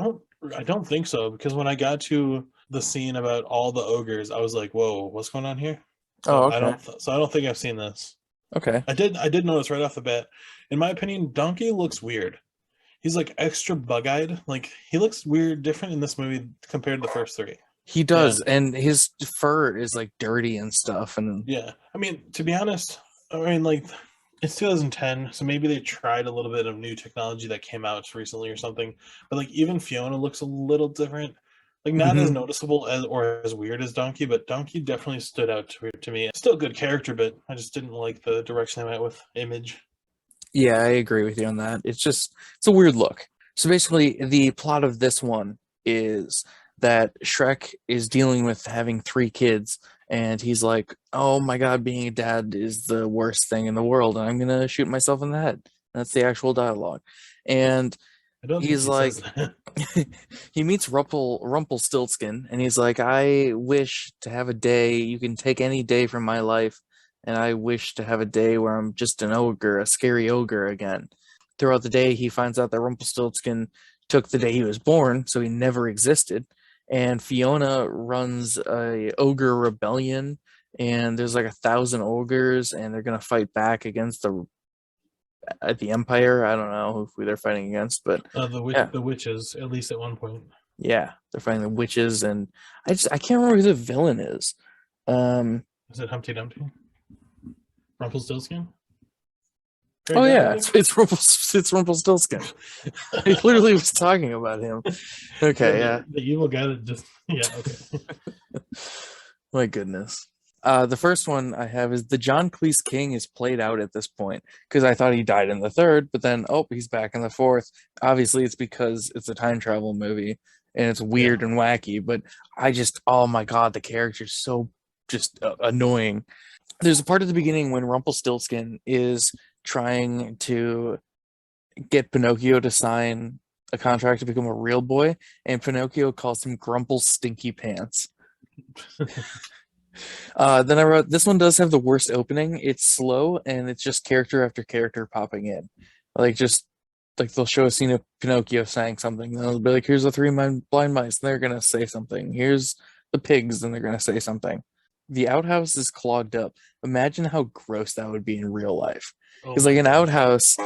I don't think so, because when I got to the scene about all the ogres, I was like, "Whoa, what's going on here?" So Oh, okay. I don't think I've seen this. Okay. I did notice right off the bat. In my opinion, Donkey looks weird. He's like extra bug-eyed. Like he looks weird, different in this movie compared to the first three. He does, and his fur is like dirty and stuff. And Yeah, I mean, to be honest, I mean, like it's 2010, so maybe they tried a little bit of new technology that came out recently or something. But like even Fiona looks a little different. Like not as noticeable as or as weird as Donkey, but Donkey definitely stood out to me. Still a good character, but I just didn't like the direction they went with Image. Yeah, I agree with you on that. It's a weird look. So basically, the plot of this one is that Shrek is dealing with having three kids, and he's like, "Oh my God, being a dad is the worst thing in the world, and I'm gonna shoot myself in the head." That's the actual dialogue. And I don't think he's he says like, that. he meets Rumpelstiltskin, and he's like, "I wish to have a day. You can take any day from my life, and I wish to have a day where I'm just an ogre, a scary ogre again." Throughout the day, he finds out that Rumpelstiltskin took the day he was born, so he never existed. And Fiona runs a ogre rebellion, and there's like 1,000 ogres, and they're gonna fight back against the Empire. I don't know who they're fighting against, but yeah, The witches, at least at one point. yeah, they're fighting the witches, and I can't remember who the villain is. Um, Is it Humpty Dumpty? Rumpelstiltskin? oh Right, that yeah, name? it's Rumpelstiltskin. He literally was talking about him. Okay, yeah. The evil guy that just yeah, okay. My goodness. The first one I have is the John Cleese King is played out at this point because I thought he died in the third, but then oh, he's back in the fourth. Obviously, it's because it's a time travel movie and it's Yeah. weird and wacky. But oh my God, the character's so just annoying. There's a part at the beginning when Rumpelstiltskin is trying to get Pinocchio to sign a contract to become a real boy, and Pinocchio calls him Grumple Stinky Pants. Then I wrote this one does have the worst opening. It's slow and it's just character after character popping in. Like just like they'll show a scene of Pinocchio saying something, then they'll be like, here's the three blind mice, and they're gonna say something. Here's the pigs, and they're gonna say something. The outhouse is clogged up. Imagine how gross that would be in real life. Oh Because my like an gosh. outhouse,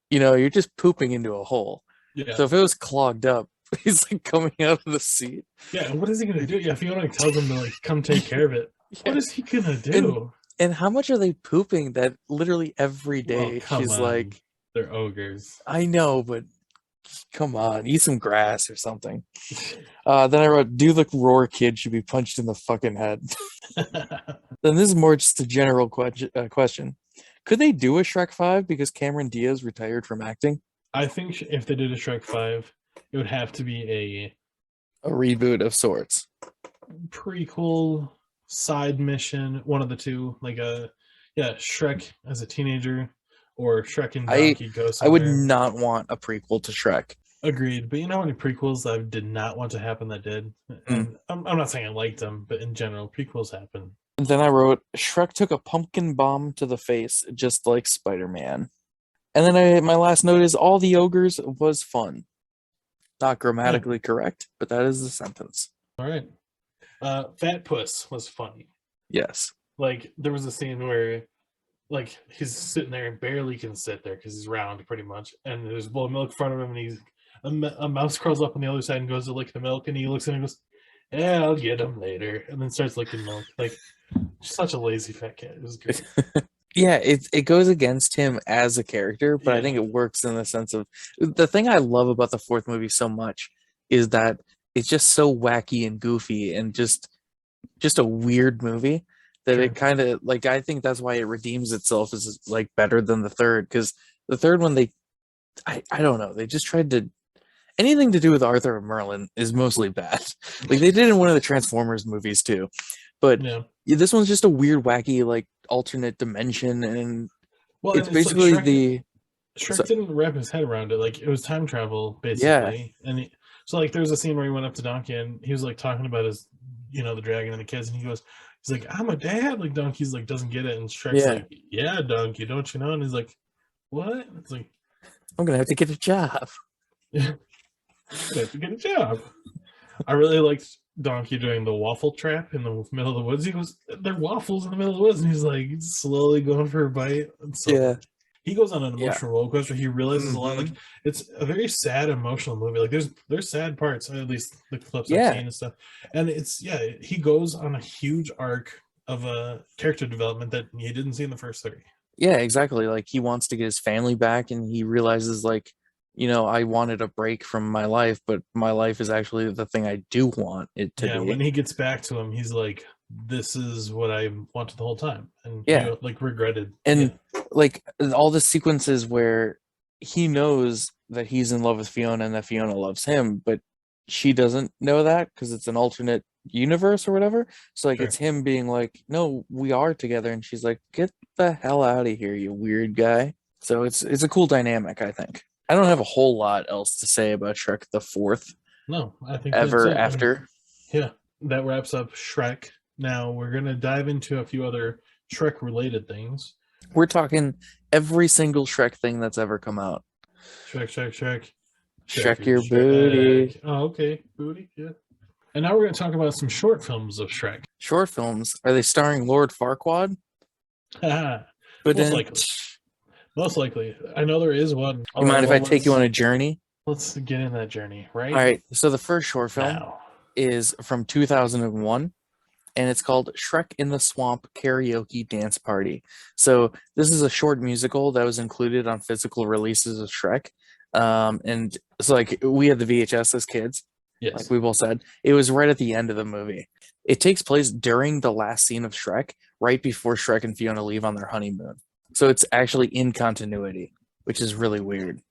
you're just pooping into a hole. Yeah. So if it was clogged up, he's like coming out of the seat. Yeah, and what is he gonna do? Yeah, Fiona tells him to like come take care of it. Yeah. What is he gonna And do? and how much are they pooping that literally every Well, day come she's on. like, They're ogres. I know, but come on, eat some grass or something. Then I wrote, do the roar kid should be punched in the fucking head. Then this is more just a general question. Could they do a Shrek 5 because Cameron Diaz retired from acting? I think if they did a Shrek 5, it would have to be A reboot of sorts. a prequel, side mission, one of the two, like Shrek as a teenager or Shrek and I Donkey go I would somewhere. not want a prequel to Shrek. Agreed. But you know how many prequels I did not want to happen that did? And I'm not saying I liked them, but in general, prequels happen. And then I wrote, Shrek took a pumpkin bomb to the face, just like Spider-Man. And then my last note is, all the ogres was fun. Not grammatically correct, but that is the sentence. All right. Fat Puss was funny. Yes. Like there was a scene where like he's sitting there and barely can sit there because he's round pretty much, and there's a bowl of milk in front of him, and he's a mouse crawls up on the other side and goes to lick the milk, and he looks at him and goes, "Yeah, I'll get him later," and then starts licking milk. Like such a lazy fat cat. It was great. Yeah, it goes against him as a character, but I think it works in the sense of the thing I love about the fourth movie so much is that it's just so wacky and goofy and just a weird movie that Sure. it kind of like I think that's why it redeems itself as like better than the third, because the third one I don't know, they just tried to anything to do with Arthur and Merlin is mostly bad. Like they did in one of the Transformers movies too. But Yeah. this one's just a weird, wacky, like alternate dimension, and Well, it's and it's like basically Shrek didn't wrap his head around it. Like it was time travel yeah, basically, and so like there was a scene where he went up to Donkey and he was like talking about his, the dragon and the kids, and he's like, "I'm a dad." Like Donkey's like doesn't get it, and Shrek's yeah. like, "Yeah, Donkey, don't you know?" And he's like, "What?" It's like, I'm gonna have to get a job. "Yeah, I have to get a job." I really liked Donkey doing the waffle trap in the middle of the woods. He goes, "They're waffles in the middle of the woods," and he's like slowly going for a bite. And so Yeah, he goes on an yeah. emotional roller coaster. He realizes a lot. Like it's a very sad, emotional movie. Like there's sad parts, at least the clips I've seen and stuff. And he goes on a huge arc of a character development that you didn't see in the first three. Yeah, exactly. Like he wants to get his family back, and he realizes like I wanted a break from my life, but my life is actually the thing I do want it to Yeah, when be. he gets back to him, he's like, "This is what I wanted the whole time," and he Yeah. like regretted. Yeah, And like all the sequences where he knows that he's in love with Fiona and that Fiona loves him, but she doesn't know that because it's an alternate universe or whatever. So like it's sure. him being like, "No, we are together," and she's like, "Get the hell out of here, you weird guy." So it's a cool dynamic, I think. I don't have a whole lot else to say about Shrek the Fourth No, I think that's Ever it. I mean, After. yeah, that wraps up Shrek. Now we're gonna dive into a few other Shrek related things. We're talking every single Shrek thing that's ever come out. Shrek, Shrek, Shrek, Shrek Shrekky your booty. Shrek. Oh, okay, booty. Yeah. And now we're gonna talk about some short films of Shrek. Short films. Are they starring Lord Farquaad? But Most then, likely. Most likely. I know there is one. All you right. mind if I Well, take you on a journey? let's get in that journey All right right. So the first short film now. is from 2001, and it's called Shrek in the Swamp Karaoke Dance Party. So this is a short musical that was included on physical releases of Shrek. And so like we had the VHS as kids, like Yes. we both said. It was right at the end of the movie. It takes place during the last scene of Shrek, right before Shrek and Fiona leave on their honeymoon. So it's actually in continuity, which is really weird.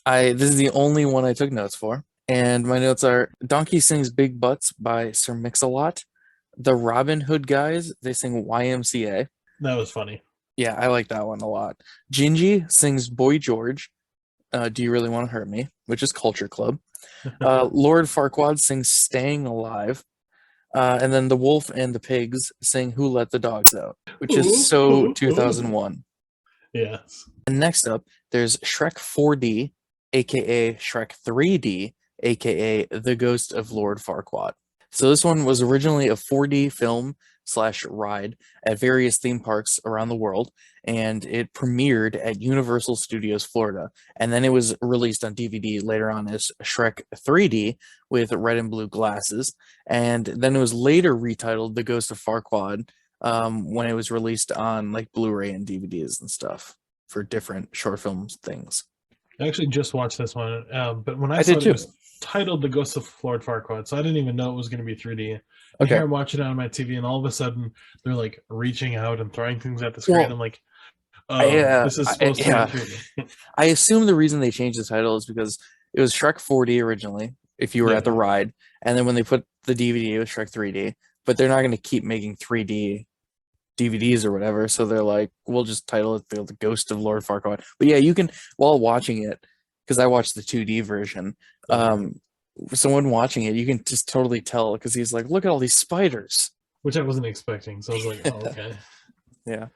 I This is the only one I took notes for. And my notes are Donkey sings Big Butts by Sir Mix-a-Lot. The Robin Hood guys, they sing YMCA. That was funny. Yeah, I like that one a lot. Gingy sings Boy George, Do You Really Want to Hurt Me, which is Culture Club. Lord Farquaad sings Staying Alive. And then the wolf and the pigs sing Who Let the Dogs Out, which is Ooh, so ooh, ooh. 2001. Yes. And next up, there's Shrek 4D, aka Shrek 3D, aka The Ghost of Lord Farquaad. So this one was originally a 4D film slash ride at various theme parks around the world, and it premiered at Universal Studios Florida. And then it was released on DVD later on as Shrek 3D with red and blue glasses. And then it was later retitled The Ghost of Farquaad when it was released on like Blu-ray and DVDs and stuff for different short films things. I actually just watched this one, but when I I saw did it, it too. was titled The Ghost of Lord Farquaad, so I didn't even know it was going to be 3D. And Okay. here I'm watching it on my TV, and all of a sudden they're like reaching out and throwing things at the screen. Well, I'm like, oh, this is supposed to be yeah, 3D. I assume the reason they changed the title is because it was Shrek 4D originally, if you were at Yeah. the ride, and then when they put the DVD, it was Shrek 3D. But they're not going to keep making 3D DVDs or whatever, so they're like, we'll just title it the Ghost of Lord Farquaad. But yeah, you can while watching it, because I watched the 2D version. Um, Someone watching it, you can just totally tell because he's like, look at all these spiders. Which I wasn't expecting. So I was like, oh, okay. Yeah,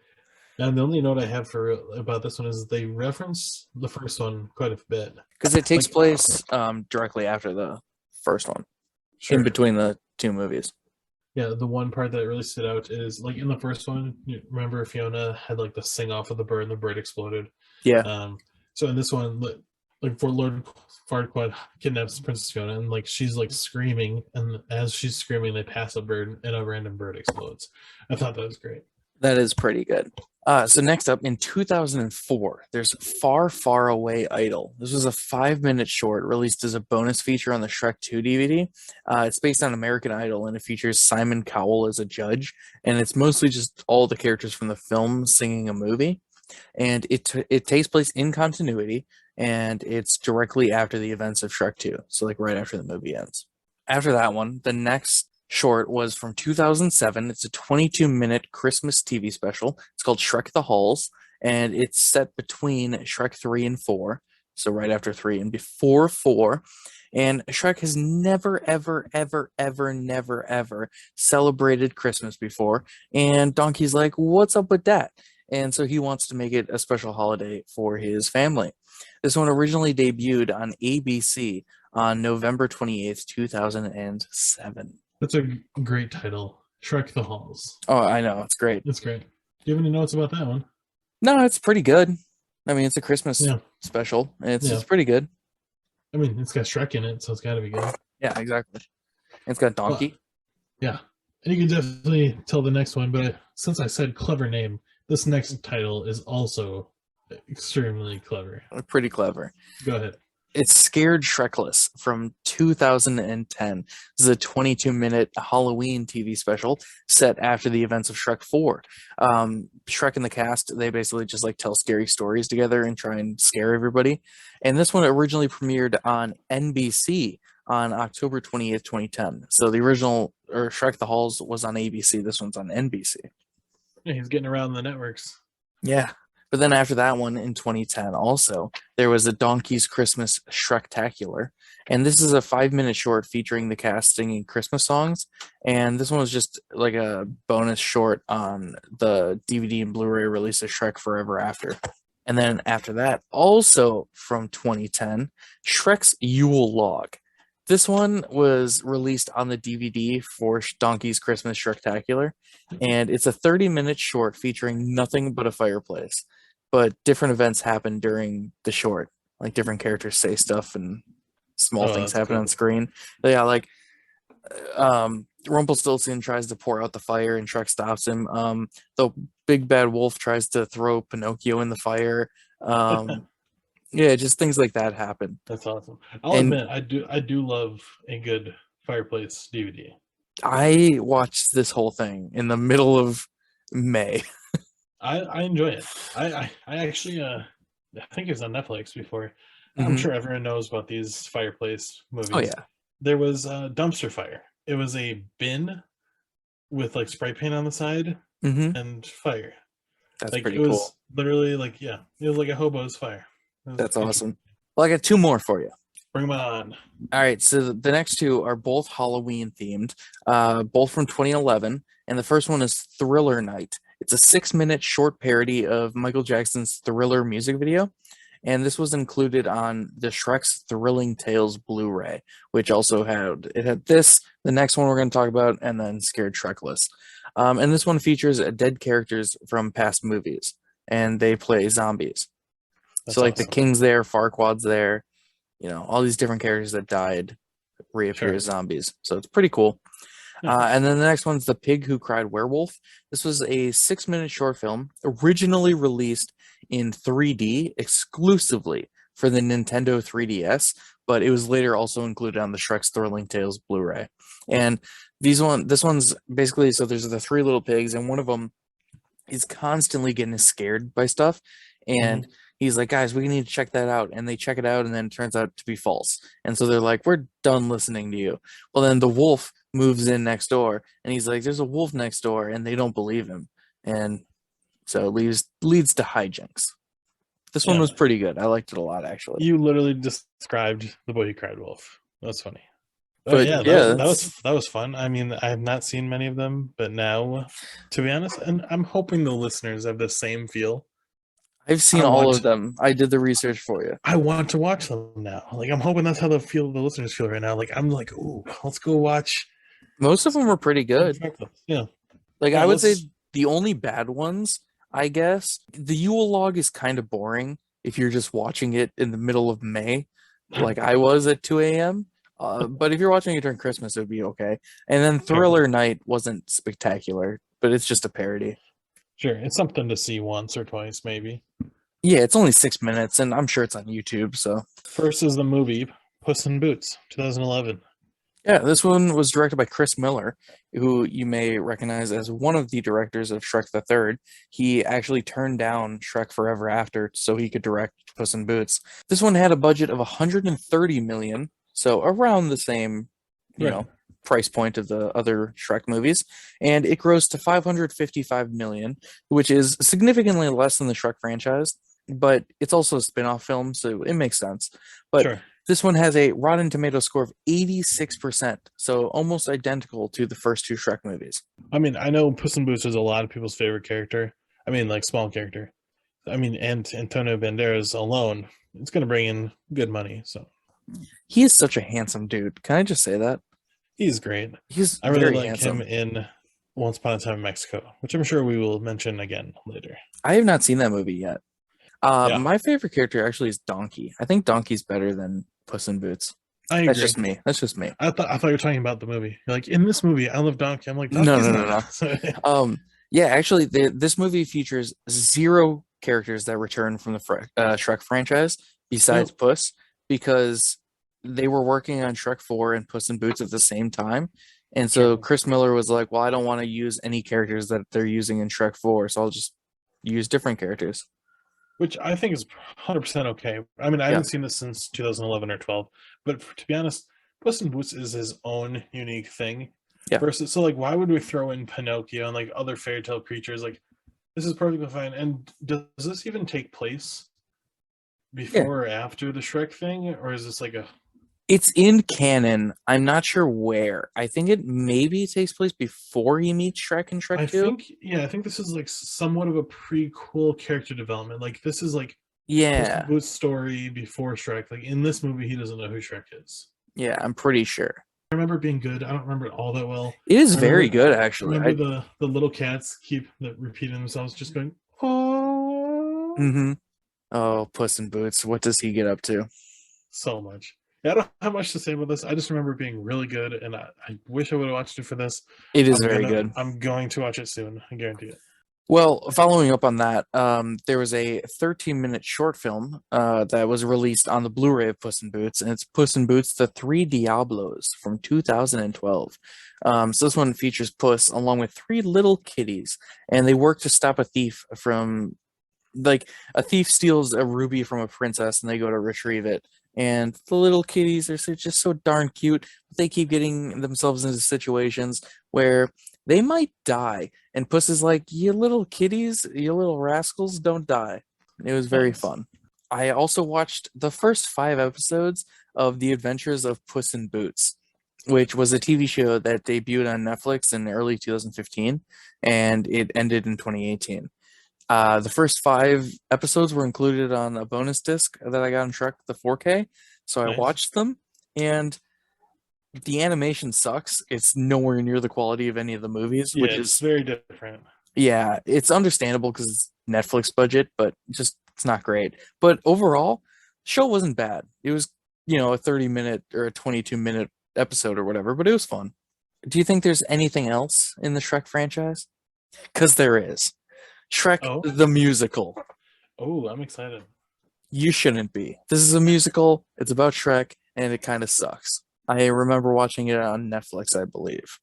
And the only note I have for about this one is they reference the first one quite a bit. because it takes Like, place directly after the first one, sure. in between the two movies. Yeah, the one part that really stood out is like in the first one, you remember Fiona had like the sing off of the bird and the bird exploded. Yeah, So in this one, like for Lord Farquaad kidnaps Princess Fiona and like she's like screaming, and as she's screaming, they pass a bird and a random bird explodes. I thought that was great. that is pretty good. So next up, in 2004, there's Far, Far Away Idol. This was a 5-minute short released as a bonus feature on the Shrek 2 DVD. It's based on American Idol, and it features Simon Cowell as a judge, and it's mostly just all the characters from the film singing a movie. And it takes place in continuity, and it's directly after the events of Shrek 2, so like right after the movie ends. After that one, the next short was from 2007. It's a 22-minute Christmas TV special. It's called Shrek the Halls, and it's set between Shrek 3 and 4, so right after 3 and before 4. And Shrek has never, ever, ever, ever, never, ever celebrated Christmas before. And Donkey's like, what's up with that? And so he wants to make it a special holiday for his family. This one originally debuted on ABC on November 28th, 2007. That's a great title, Shrek the Halls. Oh, I know. It's great. It's great. Do you have any notes about that one? No, it's pretty good. I mean, it's a Christmas Yeah. special. And it's Yeah. pretty good. I mean, it's got Shrek in it, so it's got to be good. Yeah, exactly. It's got Donkey. Yeah. And you can definitely tell the next one, but since I said clever name, this next title is also extremely clever. Pretty clever. Go ahead. It's Scared Shrekless from 2010. This is a 22-minute Halloween TV special set after the events of Shrek 4. Shrek and the cast, they basically just like tell scary stories together and try and scare everybody. And this one originally premiered on NBC on October 20th, 2010. So the original, or Shrek the Halls, was on ABC. This one's on NBC. Yeah, he's getting around the networks. Yeah. But then after that one in 2010, also, there was a Donkey's Christmas Shrektacular. And this is a 5-minute short featuring the cast singing Christmas songs. And this one was just like a bonus short on the DVD and Blu ray release of Shrek Forever After. And then after that, also from 2010, Shrek's Yule Log. This one was released on the DVD for Donkey's Christmas Shrektacular, and it's a 30-minute short featuring nothing but a fireplace. But different events happen during the short, like different characters say stuff and small things happen on screen. Yeah, like Rumpelstiltskin tries to pour out the fire and Shrek stops him. The big bad wolf tries to throw Pinocchio in the fire. Yeah, just things like that happen. That's awesome. I'll admit, I do love a good fireplace DVD. I watched this whole thing in the middle of May. I enjoy it. I actually I think it was on Netflix before. I'm sure everyone knows about these fireplace movies. Oh yeah. There was a dumpster fire. It was a bin with like spray paint on the side and fire. That's like, pretty it was cool. Literally like, yeah, it was like a hobo's fire. That's awesome. Well, I got two more for you. Bring them on. All right, so the next two are both Halloween themed, both from 2011, and the first one is Thriller Night. It's a 6-minute short parody of Michael Jackson's Thriller music video, and this was included on the Shrek's Thrilling Tales Blu-ray, which also had this, the next one we're going to talk about, and then Scared Shrekless. And this one features dead characters from past movies, and they play zombies. That's so like awesome. the King's there, Farquaad's there, all these different characters that died reappear as zombies. So it's pretty cool. And then the next one's The Pig Who Cried Werewolf. This was a 6-minute short film originally released in 3D exclusively for the Nintendo 3DS, but it was later also included on the Shrek's Thrilling Tales Blu-ray. And this one's basically, so there's the 3 little pigs, and one of them is constantly getting scared by stuff. And he's like, guys, we need to check that out. And they check it out, and then it turns out to be false. And so they're like, we're done listening to you. Well, then the wolf moves in next door, and he's like, there's a wolf next door, and they don't believe him. And so it leads to hijinks. This one was pretty good. I liked it a lot, actually. You literally described The Boy Who Cried Wolf. That's funny. But that was fun. I mean, I have not seen many of them, but now, to be honest, and I'm hoping the listeners have the same feel. I've seen all of them. I did the research for you. I want to watch them now. Like, I'm hoping that's how the listeners feel right now. Like, I'm like, ooh, let's go watch. Most of them were pretty good. Yeah. Like, I would say the only bad ones, I guess, the Yule Log is kind of boring if you're just watching it in the middle of May, like I was at 2 a.m. But if you're watching it during Christmas, it would be okay. And then Thriller Night wasn't spectacular, but it's just a parody. Sure, it's something to see once or twice, maybe. Yeah, it's only 6 minutes, and I'm sure it's on YouTube. So first is the movie Puss in Boots, 2011. Yeah, this one was directed by Chris Miller, who you may recognize as one of the directors of Shrek the Turd. He actually turned down Shrek Forever After so he could direct Puss in Boots. This one had a budget of $130 million, so around the same, you know, price point of the other Shrek movies, and it grossed to $555 million, which is significantly less than the Shrek franchise, but it's also a spin-off film, so it makes sense. But this one has a Rotten Tomatoes score of 86%, so almost identical to the first 2 Shrek movies. I mean, I know Puss in Boots is a lot of people's favorite character. I mean, like, small character. I mean, and Antonio Banderas alone, it's going to bring in good money. So he is such a handsome dude. Can I just say that? He's great. I really like handsome. Him in Once Upon a Time in Mexico, which I'm sure we will mention again later. I have not seen that movie yet. My favorite character actually is Donkey. I think Donkey's better than Puss in Boots. That's just me. That's just me. I thought you were talking about the movie. You're like, in this movie, I love Donkey. I'm like, no. Yeah, actually, this movie features 0 characters that return from the Shrek franchise besides Puss. because they were working on Shrek 4 and Puss in Boots at the same time. And so Sure. Chris Miller was like, well, I don't want to use any characters that they're using in Shrek 4, so I'll just use different characters. Which I think is 100% okay. I mean, I Yeah. haven't seen this since 2011 or 12, but to be honest, Puss in Boots is his own unique thing. Yeah. Versus, so like, why would we throw in Pinocchio and like other fairy tale creatures? Like, this is perfectly fine. And does this even take place Yeah. before or after the Shrek thing, or is this like a? It's in canon. I'm not sure where. I think it maybe takes place before he meets Shrek in Shrek I 2. think, yeah, I think this is like somewhat of a prequel character development. Like, this is like Puss in Yeah. Boots' story before Shrek. Like, in this movie, he doesn't know who Shrek is. Yeah, I'm pretty sure. I remember it being good. I don't remember it all that well. It is I very remember good, I actually. remember the little cats keep repeating themselves, just going, oh, Hmm. Oh, Puss in Boots. What does he get up to? so much. Yeah, I don't have much to say about this. I just remember it being really good, and I wish I would have watched it for this. It is very good. I'm going to watch it soon. I guarantee it. Well, following up on that, there was a 13-minute short film that was released on the Blu-ray of Puss in Boots, and it's Puss in Boots: The Three Diablos from 2012. So this one features Puss along with three little kitties, and they work to stop a thief from, like, a thief steals a ruby from a princess, and they go to retrieve it. And the little kitties are just so darn cute, but they keep getting themselves into situations where they might die. And Puss is like, you little kitties, you little rascals, don't die. It was very Nice. fun. I also watched the first 5 episodes of The Adventures of Puss in Boots, which was a TV show that debuted on Netflix in early 2015, and it ended in 2018. The first 5 episodes were included on a bonus disc that I got on Shrek the 4K, so I Nice. watched them, and the animation sucks. It's nowhere near the quality of any of the movies, Yeah, which it's is, very different. yeah, it's understandable because it's Netflix budget, but just it's not great. But overall, the show wasn't bad. It was, a 30-minute or a 22-minute episode or whatever, but it was fun. Do you think there's anything else in the Shrek franchise? Because there is. Shrek Oh, the Musical. oh, I'm excited. You shouldn't be. This is a musical. It's about Shrek, and it kind of sucks. I remember watching it on Netflix, I believe.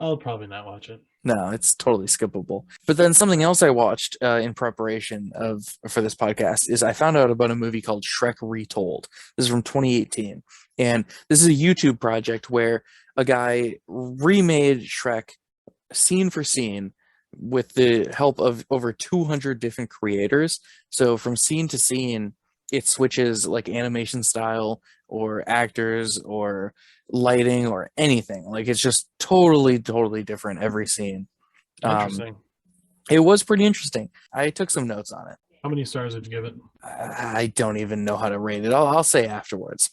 I'll probably not watch it. No, it's totally skippable. But then something else I watched in preparation for this podcast is I found out about a movie called Shrek Retold. This is from 2018, and this is a YouTube project where a guy remade Shrek scene for scene with the help of over 200 different creators. So from scene to scene, it switches like animation style or actors or lighting or anything. Like it's just totally different every scene. Um, Interesting. it was pretty interesting. I took some notes on it. How many stars would you give it? I don't even know how to rate it. I'll say afterwards.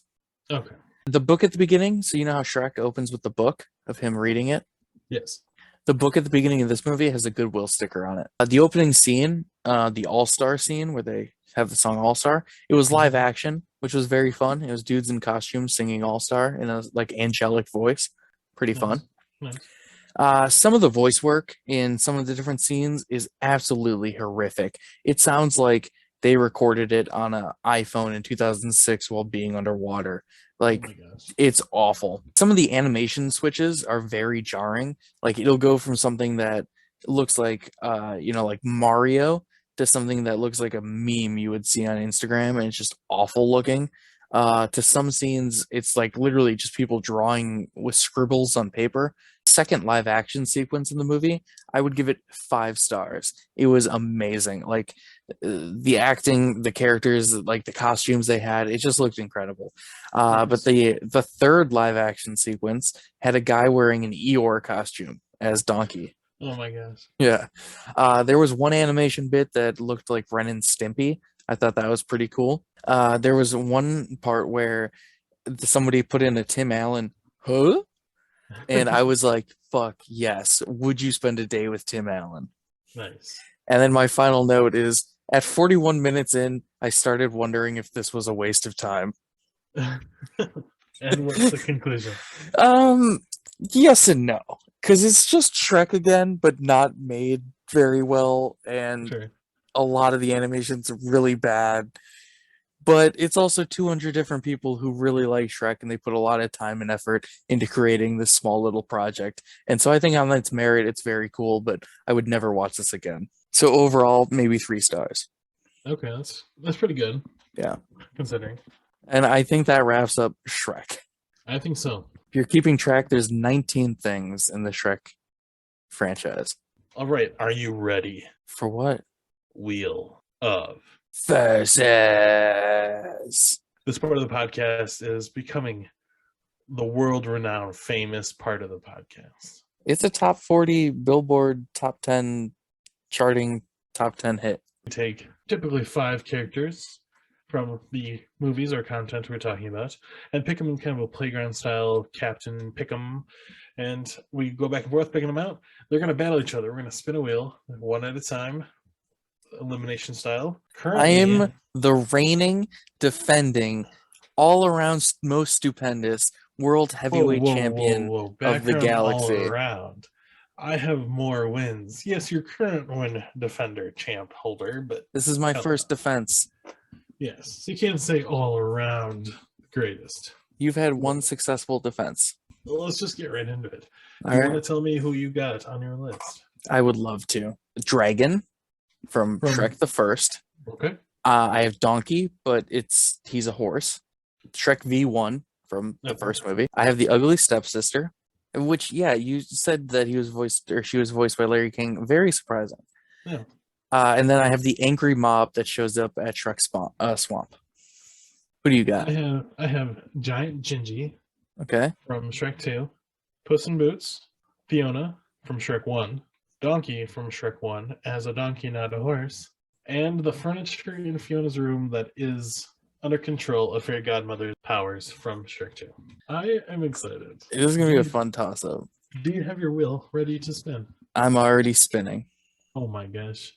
Okay. The book at the beginning, so you know how Shrek opens with the book of him reading it? Yes. The book at the beginning of this movie has a Goodwill sticker on it. The opening scene, the All-Star scene where they have the song All-Star, it was live action, which was very fun. It was dudes in costumes singing All-Star in a like angelic voice. Pretty fun. Nice. Some of the voice work in some of the different scenes is absolutely horrific. It sounds like they recorded it on an iPhone in 2006 while being underwater. Like, oh my gosh. it's awful. Some of the animation switches are very jarring. Like, it'll go from something that looks like, like Mario to something that looks like a meme you would see on Instagram, and it's just awful looking. To some scenes, it's like literally just people drawing with scribbles on paper. Second live action sequence in the movie, I would give it 5 stars. It was amazing. Like the acting, the characters, like the costumes they had, it just looked incredible. But the third live action sequence had a guy wearing an Eeyore costume as Donkey. Oh my gosh. Yeah. There was one animation bit that looked like Ren and Stimpy. I thought that was pretty cool. There was one part where somebody put in a Tim Allen, huh? And I was like, fuck yes. Would you spend a day with Tim Allen? Nice. And then my final note is at 41 minutes in, I started wondering if this was a waste of time. And what's the conclusion? Yes and no. Because it's just Shrek again, but not made very well. And Sure. a lot of the animation's really bad. but it's also 200 different people who really like Shrek and they put a lot of time and effort into creating this small little project. And so I think on its merit, it's very cool, but I would never watch this again. So overall, maybe 3 stars. Okay, that's pretty good. Yeah. Considering. And I think that wraps up Shrek. I think so. If you're keeping track, there's 19 things in the Shrek franchise. All right, are you ready? For what? Wheel of Versus. This part of the podcast is becoming the world-renowned famous part of the podcast. It's a top 40 Billboard top 10 charting top 10 hit. We take typically 5 characters from the movies or content we're talking about and pick them in kind of a playground style captain pick 'em, and we go back and forth picking them out. They're going to battle each other. We're going to spin a wheel one at a time, elimination style. Currently, I am the reigning, defending, all around most stupendous world heavyweight champion of the Background galaxy. all around. I have more wins. Yes, your current win defender champ holder, but This is my first defense. yes, you can't say all around greatest. You've had one successful defense. Well, let's just get right into it. All You right. want to tell me who you got on your list? I would love to. Dragon from Shrek the First. Okay. I have Donkey, but he's a horse. Shrek V1 from the Okay. first movie. I have the Ugly Stepsister, which, yeah, you said that she was voiced by Larry King. Very surprising. Yeah. And then I have the angry mob that shows up at Shrek Swamp. Who do you got? I have Giant Gingy Okay. from Shrek 2, Puss in Boots, Fiona from Shrek 1, Donkey from Shrek 1 as a donkey, not a horse, and the furniture in Fiona's room that is under control of Fairy Godmother's powers from Shrek 2. I am excited. This is going to be a fun toss-up. Do you have your wheel ready to spin? I'm already spinning. Oh my gosh.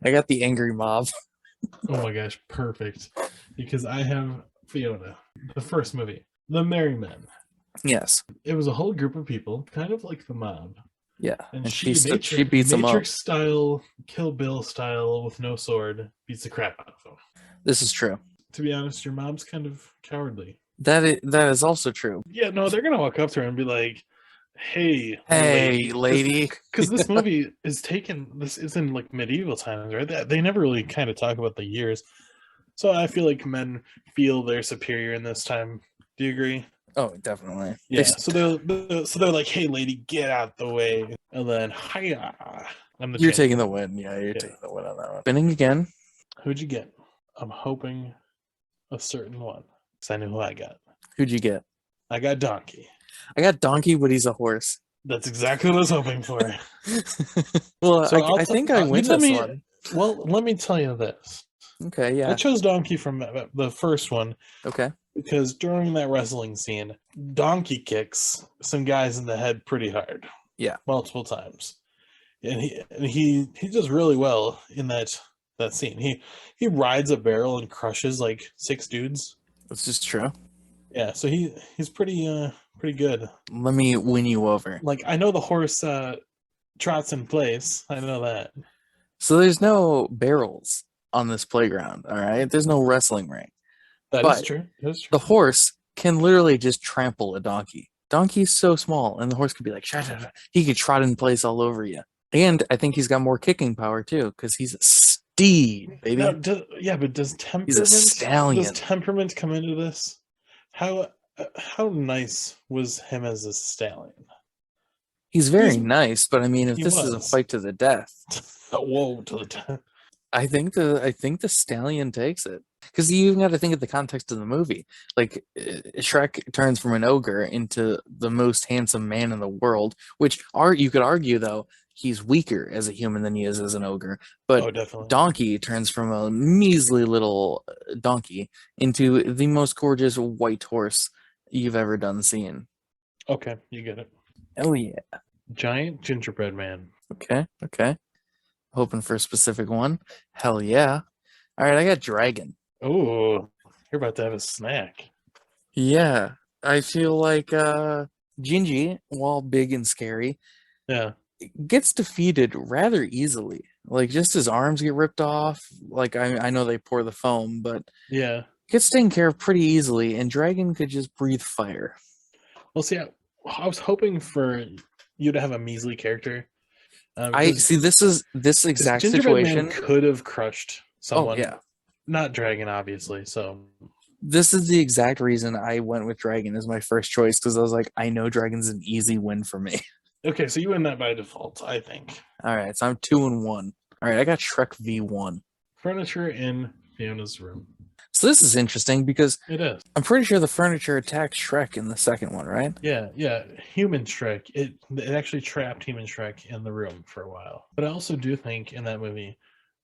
I got the angry mob. Oh my gosh, perfect. Because I have Fiona, the first movie, The Merry Men. Yes. It was a whole group of people, kind of like the mob. Yeah. And she she beats him up. Matrix style, Kill Bill style with no sword, beats the crap out of him. This is true. To be honest, your mom's kind of cowardly. That is also true. Yeah, no, they're gonna walk up to her and be like, "Hey, lady." Because this movie is this is in like medieval times, right? They never really kind of talk about the years. So I feel like men feel they're superior in this time. Do you agree? Oh, definitely. Yeah. So they're like, "Hey, lady, get out the way," and then, "Hiya." You're taking the win. Yeah, you're taking the win on that one. Spinning again. Who'd you get? I'm hoping a certain one. Because I know who I got. Who'd you get? I got Donkey. I got Donkey, but he's a horse. That's exactly what I was hoping for. Well, So I think I win this one. Well, let me tell you this. Okay, yeah. I chose Donkey from the first one Okay. because during that wrestling scene, Donkey kicks some guys in the head pretty hard. Yeah. Multiple times. And he does really well in that scene. He rides a barrel and crushes like 6 dudes. That's just true. Yeah, so he's pretty good. Let me win you over. Like, I know the horse trots in place. I know that. So there's no barrels on this playground, all right? There's no wrestling ring. That is true. That's true. The horse can literally just trample a donkey. Donkey's so small, and the horse could be like, he could trot in place all over you. And I think he's got more kicking power, too, because he's a steed, baby. Now, but does temperament? He's a stallion. Does temperament come into this? How nice was him as a stallion? He's very nice, but I mean, if he this is a was. fight to the death, Whoa, to the death. I think the stallion takes it, because you even got to think of the context of the movie. Like, Shrek turns from an ogre into the most handsome man in the world, which you could argue though he's weaker as a human than he is as an ogre. But Oh, definitely. Donkey turns from a measly little donkey into the most gorgeous white horse you've ever done seen. Okay, you get it. Oh yeah. Giant gingerbread man. Okay. Hoping for a specific one. Hell yeah. All right, I got dragon. Oh, you're about to have a snack. Yeah, I feel like Gingy, while big and scary, Yeah. gets defeated rather easily. Like just his arms get ripped off. Like I know they pour the foam, but Yeah. gets taken care of pretty easily. And Dragon could just breathe fire. Well, see, I was hoping for you to have a measly character. I Because see. This exact Gingerbread Man situation. could have crushed Oh someone, yeah, not Dragon, obviously. So this is the exact reason I went with Dragon as my first choice because I was like, I know Dragon's an easy win for me. okay, so you win that by default, I think. All right, so I'm 2-1. All right, I got Shrek V1. Furniture in Fiona's room. So this is interesting because It is. I'm pretty sure the furniture attacked Shrek in the second one, right? Yeah, yeah. Human Shrek. It actually trapped Human Shrek in the room for a while. But I also do think in that movie,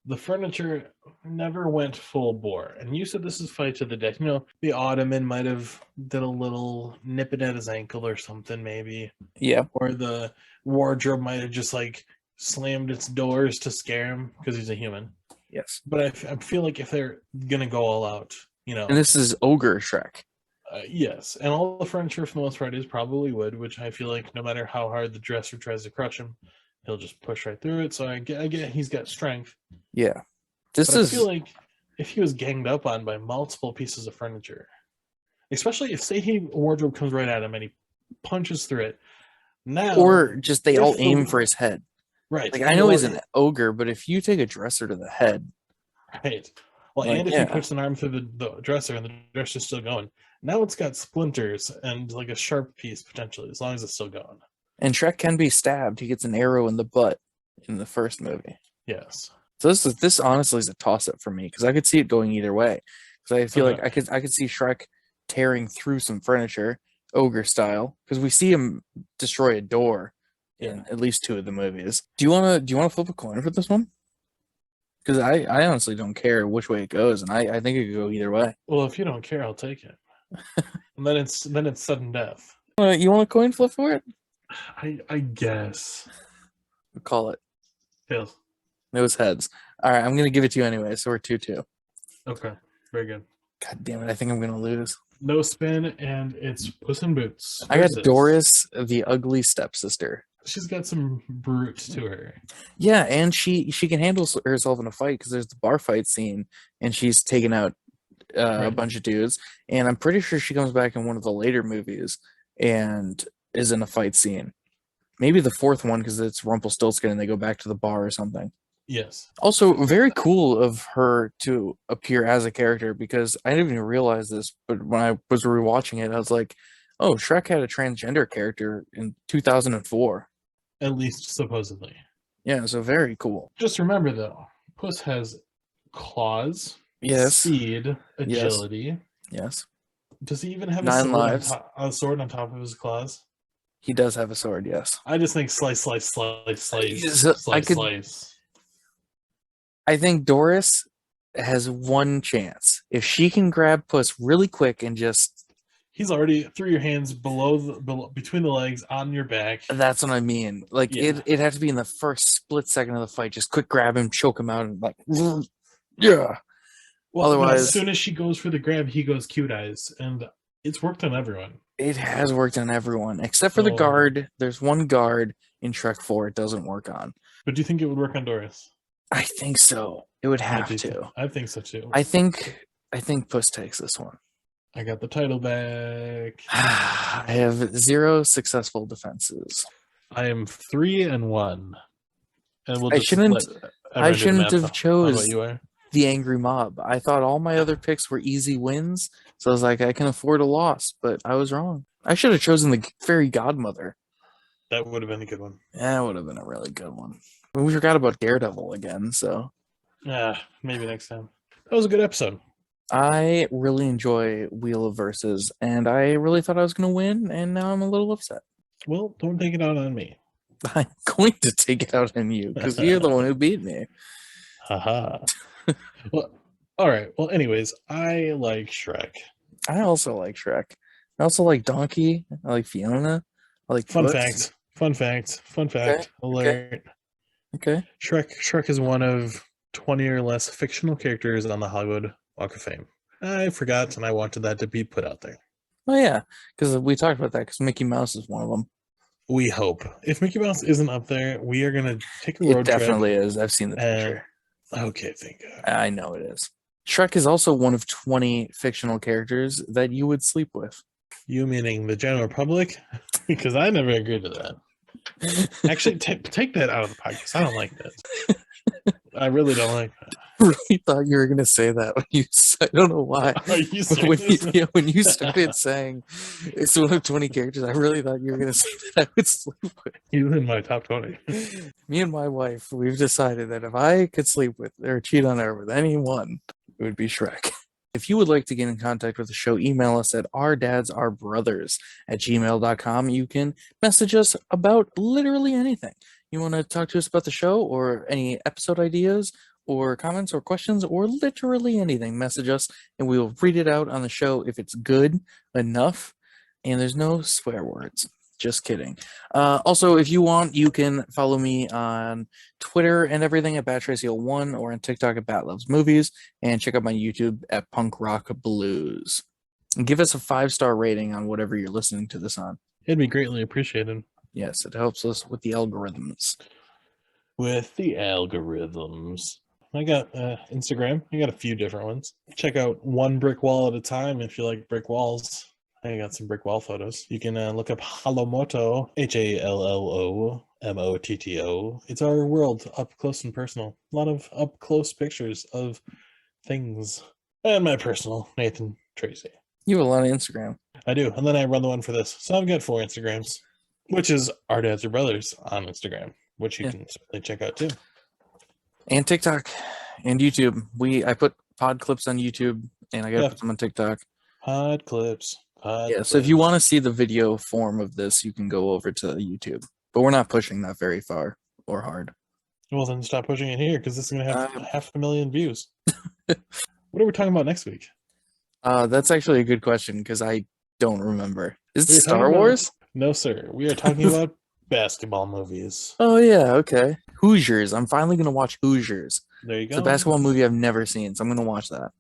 the furniture never went full bore. And you said this is fight to the death. You know, the ottoman might have did a little nipping at his ankle or something, maybe. Yeah. Or the wardrobe might have just like slammed its doors to scare him because he's a human. Yes. But I feel like if they're gonna go all out, you know. And this is ogre Shrek. Yes, and all the furniture for the most part is probably wood, which I feel like no matter how hard the dresser tries to crush him, he'll just push right through it. So I get he's got strength. Yeah. This But I is feel like if he was ganged up on by multiple pieces of furniture, especially if say a wardrobe comes right at him and he punches through it, now or just they all if aim for his head. right. Like I know he's an ogre, but if you take a dresser to the head, right. Well, like, and if yeah. he puts an arm through the dresser and the dresser's still going, now it's got splinters and like a sharp piece potentially, as long as it's still going. And Shrek can be stabbed. He gets an arrow in the butt in the first movie. Yes. So this honestly is a toss up for me because I could see it going either way. Because I feel Okay. like I could see Shrek tearing through some furniture, ogre style, because we see him destroy a door in Yeah. at least 2 of the movies. Do you wanna flip a coin for this one? Because I honestly don't care which way it goes, and I think it could go either way. Well, if you don't care, I'll take it. And then it's sudden death. You want a coin flip for it? I guess. We'll call it. Tails. It was heads. All right, I'm gonna give it to you anyway. So we're 2-2. Okay. Very good. God damn it! I think I'm gonna lose. No spin, and it's Puss in Boots. I got versus- Doris, the ugly stepsister. She's got some brute to her. Yeah, and she can handle herself in a fight because there's the bar fight scene, and she's taking out a Right. bunch of dudes. And I'm pretty sure she comes back in one of the later movies and is in a fight scene. Maybe the fourth one because it's Rumpelstiltskin and they go back to the bar or something. Yes. Also, very cool of her to appear as a character because I didn't even realize this, but when I was rewatching it, I was like, "Oh, Shrek had a transgender character in 2004." At least supposedly. Yeah, so very cool. Just remember though, Puss has claws, Yes, speed, agility. yes, Does he even have 9 lives. a sword on top of his claws? He does have a sword. Yes, I just think slice, slice, slice, slice, Yes, I slice, could- slice. I think Doris has one chance if she can grab Puss really quick and just. He's already through your hands below between the legs on your back. That's what I mean. Like Yeah. it has to be in the first split second of the fight. Just quick grab him, choke him out, and like, yeah. Well, Otherwise- as soon as she goes for the grab, he goes cute eyes, and it's worked on everyone. It has worked on everyone except for the Oh. guard. There's one guard in Shrek 4 it doesn't work on. But do you think it would work on Doris? I think so. It would have I do to. too. I think so too. I think Puss takes this one. I got the title back. I have 0 successful defenses. I am 3-1, and we'll I just shouldn't- let everyone do the shouldn't math have on chose- what you are. The angry mob. I thought all my other picks were easy wins, so I was like, I can afford a loss, but I was wrong. I should have chosen the fairy godmother. That would have been a good one. That would have been a really good one. We forgot about Daredevil again, so Yeah, maybe next time. That was a good episode. I really enjoy Wheel of Verses, and I really thought I was going to win, and now I'm a little upset. Well, don't take it out on me. I'm going to take it out on you because you're the one who beat me. Haha. Well, all right. Well, anyways, I like Shrek. I also like Shrek. I also like Donkey. I like Fiona. I like Fun Puss. fact. Fun fact. Fun fact. Alert. Okay. Shrek is one of 20 or less fictional characters on the Hollywood Walk of Fame. I forgot, and I wanted that to be put out there. Oh yeah, because we talked about that. Because Mickey Mouse is one of them. We hope. If Mickey Mouse isn't up there, we are gonna take a It road trip. definitely is. I've seen the And picture. okay, thank God. I know it is. Shrek is also one of 20 fictional characters that you would sleep with. You meaning the general public? Because I never agreed to that. Actually, take that out of the podcast. I don't like that. I really don't like that. I really thought you were going to say that when you I don't know why. Are you When you, serious? yeah, when you started saying it's one of 20 characters, I really thought you were going to say that I would sleep with. He's in my top 20. Me and my wife, we've decided that if I could sleep with or cheat on her with anyone, it would be Shrek. If you would like to get in contact with the show, email us at ourdadsourbrothers@gmail.com. You can message us about literally anything. You want to talk to us about the show or any episode ideas or comments or questions or literally anything, message us and we will read it out on the show if it's good enough. And there's no swear words. Just kidding. Also, if you want, you can follow me on Twitter and everything at BatTracy01 or on TikTok at BatLovesMovies and check out my YouTube at Punk Rock Blues. And give us a 5-star rating on whatever you're listening to this on. It'd be greatly appreciated. Yes, it helps us with the algorithms. With the algorithms. I got Instagram. I got a few different ones. Check out One Brick Wall at a Time if you like brick walls. I got some brick wall photos. You can look up Hallomotto, HALLOMOTTO. It's our world up close and personal. A lot of up close pictures of things. And my personal, Nathan Tracy. You have a lot of Instagram. I do. And then I run the one for this. So I've got 4 Instagrams, which is Our Dads Are Brothers on Instagram, which you can certainly check out too. And TikTok and YouTube. I put pod clips on YouTube and I got to put them on TikTok. Pod clips. So if you want to see the video form of this, you can go over to YouTube. But we're not pushing that very far or hard. Well, then stop pushing it here because this is going to have 500,000 views. What are we talking about next week? That's actually a good question because I don't remember. Is it Star Wars? No, sir. We are talking about basketball movies. Oh, yeah. Okay. Hoosiers. I'm finally going to watch Hoosiers. There you go. It's a basketball movie I've never seen, so I'm going to watch that.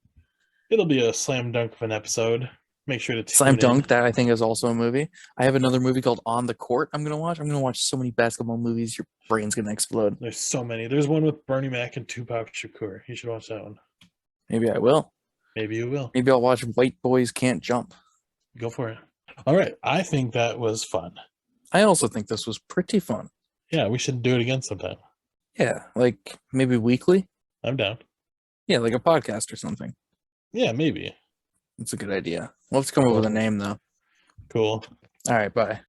It'll be a slam dunk of an episode. Make sure to Slam Dunk, that I think is also a movie. I have another movie called On the Court I'm going to watch. I'm going to watch so many basketball movies, your brain's going to explode. There's so many. There's one with Bernie Mac and Tupac Shakur. You should watch that one. Maybe I will. Maybe you will. Maybe I'll watch White Boys Can't Jump. Go for it. All right. I think that was fun. I also think this was pretty fun. Yeah, we should do it again sometime. Yeah, like maybe weekly. I'm down. Yeah, like a podcast or something. Yeah, maybe. That's a good idea. We'll have to come up with a name, though. Cool. All right, bye.